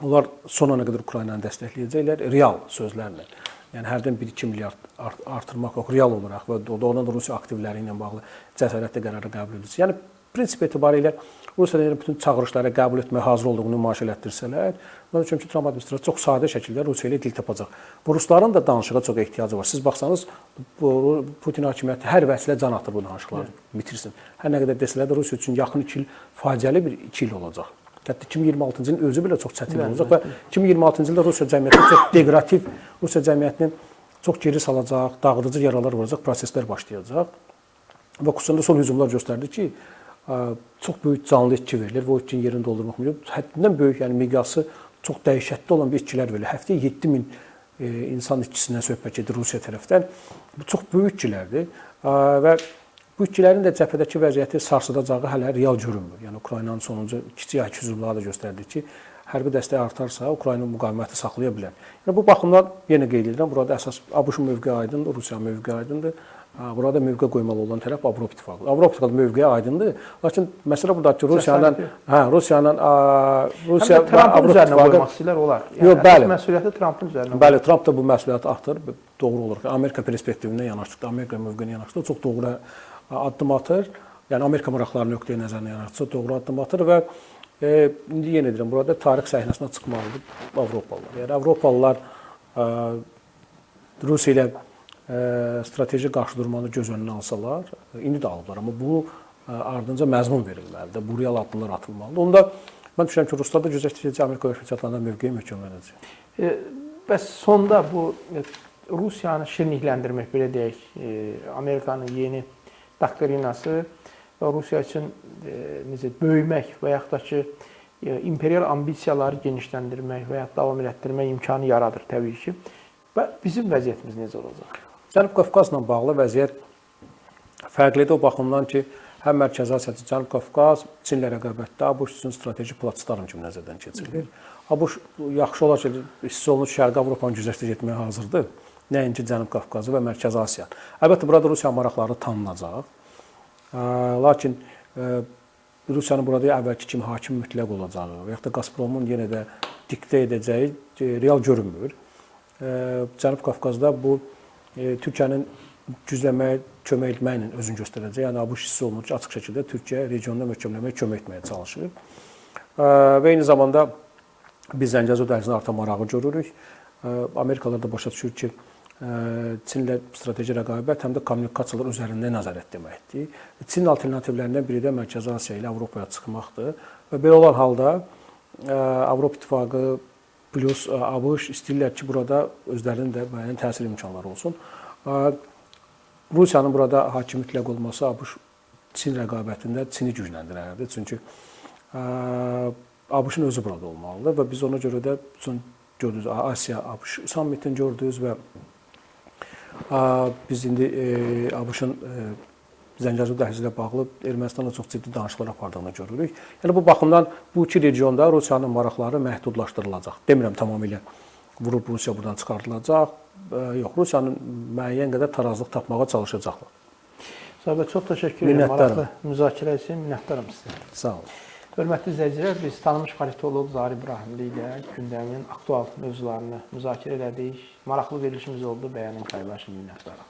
onlar son ana qədər Ukraynanı dəstəkləyəcəklər real sözlərlə. Yəni hərdən 1-2 milyard artırmaq yox, real olaraq və doğrudan da Rusiya aktivləri ilə bağlı cəsarətli qərarı qəbul edilsin. Yəni prinsip etibarilə Rusiyanın bütün çağırışları qəbul etməyə hazır olduğunu nümayiş etdirsələr, mən düşünürəm ki, Tramp administrasiyası çox sadə şəkildə Rusiya ilə dil tapacaq. Bu rusların da danışığa çox ehtiyacı var. Siz baxsanız, Putin hakimiyyəti hər vəsilə can atır bu danışıqları bitirsin. Hər nə qədər desələr də Rusiya üçün yaxın 2 il faciəli bir 2 il olacaq. Hətta 2026-cı ilin özü belə çox çətin olacaq və 2026-cı ildə Rusiya cəmiyyəti çox deqrativ, Rusiya cəmiyyətini çox geri salacaq, dağıdıcı yaralar vuracaq proseslər başlayacaq. Və xüsusən son hücumlar göstərdi ki, çox böyük canlı itki verilir və o itkinin yerini doldurmaq mümkün. Həddindən böyük, yəni miqyası çox dəhşətli olan bir itkilər verilir. Həftəyə 7000 insan itkisindən söhbət gedir Rusiya tərəfdən. Bu çox böyük itkilərdir və bu itkilərin də cəbhədəki vəziyyəti sarsıdacağı hələ real görünmür. Yəni Ukraynanın sonuncu kiçik ay-2 hücumları da göstərdi ki, hərbi dəstək artarsa Ukrayna müqaviməti saxlaya bilər. Yəni bu baxımdan yenə qeyd edirəm, burada əsas ABŞ-ın mövqeyi aydındır, Rusiyanın mövqeyi aydındır. Burada mövqe qoymalı olan tərəf Avropa İttifaqı. Avropa İttifaqı mövqeyi aydındır. Lakin məsələ budadır ki, Rusiyanın Rusiya və Avropa İttifaqı qoymaq istəyirlər olar. Yox, bəli. Məsuliyyəti Trampın üzərinə. Bəli, Tramp da bu məsuliyyəti artır. Doğru olaraq Amerika perspektivindən yanaşdıqda, Amerika mövqeyinə yanaşdıqda çox doğru addım atır. Yəni Amerika maraqlarının nöqteyi nəzərindən yanaşdıqda doğru addım atır və indi yenə deyirəm, burada tarix səhnəsinə çıxmalıdır Avropalılar. Yəni Avropalılar Rusiya ilə strateji qarşıdurmanı göz önünə alsalar, indi də alıblar, amma bu ardınca məzmun verilməlidir, bu real addımlar atılmalıdır. Onda mən düşünürəm ki, Ruslar da gözləyəcək Amerika Birləşmiş Ştatlarından mövqeyi möhkəmlənəcək. Bəs sonda bu Rusiyanı şirinlikləndirmək, belə deyək, Amerikanın yeni doktrinası Rusiya üçün necə böyümək və yaxud da ki, imperial ambisiyaları genişləndirmək və ya davam elətdirmək imkanı yaradır təbii ki. Və bizim vəziyyətimiz necə olacaq? Cənub Qafqazla bağlı vəziyyət fərqlidir o baxımdan ki, həm Mərkəzi Asiya, Cənub Qafqaz, Çinlə rəqabətdə ABŞ üçün strateji platform kimi nəzərdən keçirilir. ABŞ yaxşı olar ki, hiss olunur Şərqi Avropanı güzəştə getməyə hazırdır. Nəinki Cənub Qafqazı və Mərkəzi Asiya. Əlbəttə, burada Rusiya maraqları tanınacaq. Lakin Rusiyanın burada əvvəlki kimi hakim mütləq olacağı və yaxud da Gazpromun yenə də diktə edəcəyi real görünmür. Cənub Qafqazda bu Türkiyənin gücləməyə kömək etməklə özünü göstərəcək. Yəni ABŞ hissi olunur ki, açıq şəkildə Türkiyə regionda möhkəmləməyə kömək etməyə çalışır. Və eyni zamanda biz Zəngəzur dəhlizinin artan marağı görürük. Amerikalılar da başa düşür ki, Çinlə strateji rəqabət həm də kommunikasiyalar üzərində nəzarət deməkdir. Çin alternativlərindən biri də Mərkəzi Asiya ilə Avropaya çıxmaqdır. Və belə olan halda Avropa İttifaqı plus ABŞ istəyirlər ki, burada özlərinin də müəyyən təsir imkanları olsun. Rusiyanın burada hakim mütləq olması ABŞ-Çin rəqabətində Çini gücləndirərdi. Çünki ABŞ-ın özü burada olmalıdır və biz ona görə də gördünüz, Asiya-ABŞ sammitini gördünüz və biz indi ABŞ-ın Zəngəzur dəhlizi ilə bağlı Ermənistanla çox ciddi danışıqlar apardığını görürük. Yəni bu baxımdan bu iki regionda Rusiyanın maraqları məhdudlaşdırılacaq. Demirəm tamamilə vurub Rusiya buradan çıxardılacaq. Yox, Rusiyanın müəyyən qədər tarazlıq tapmağa çalışacaqlar. Sabah çox təşəkkür edirəm. Maraqlı müzakirə üçün minnətdaram sizə. Sağ olun. Hörmətli izləyicilər, biz tanınmış politoloq Zahir İbrahimli ilə gündəmin aktual mövzularını müzakirə elədik. Maraqlı verilişimiz oldu. Bəyənin, paylaşın, minnətdaram.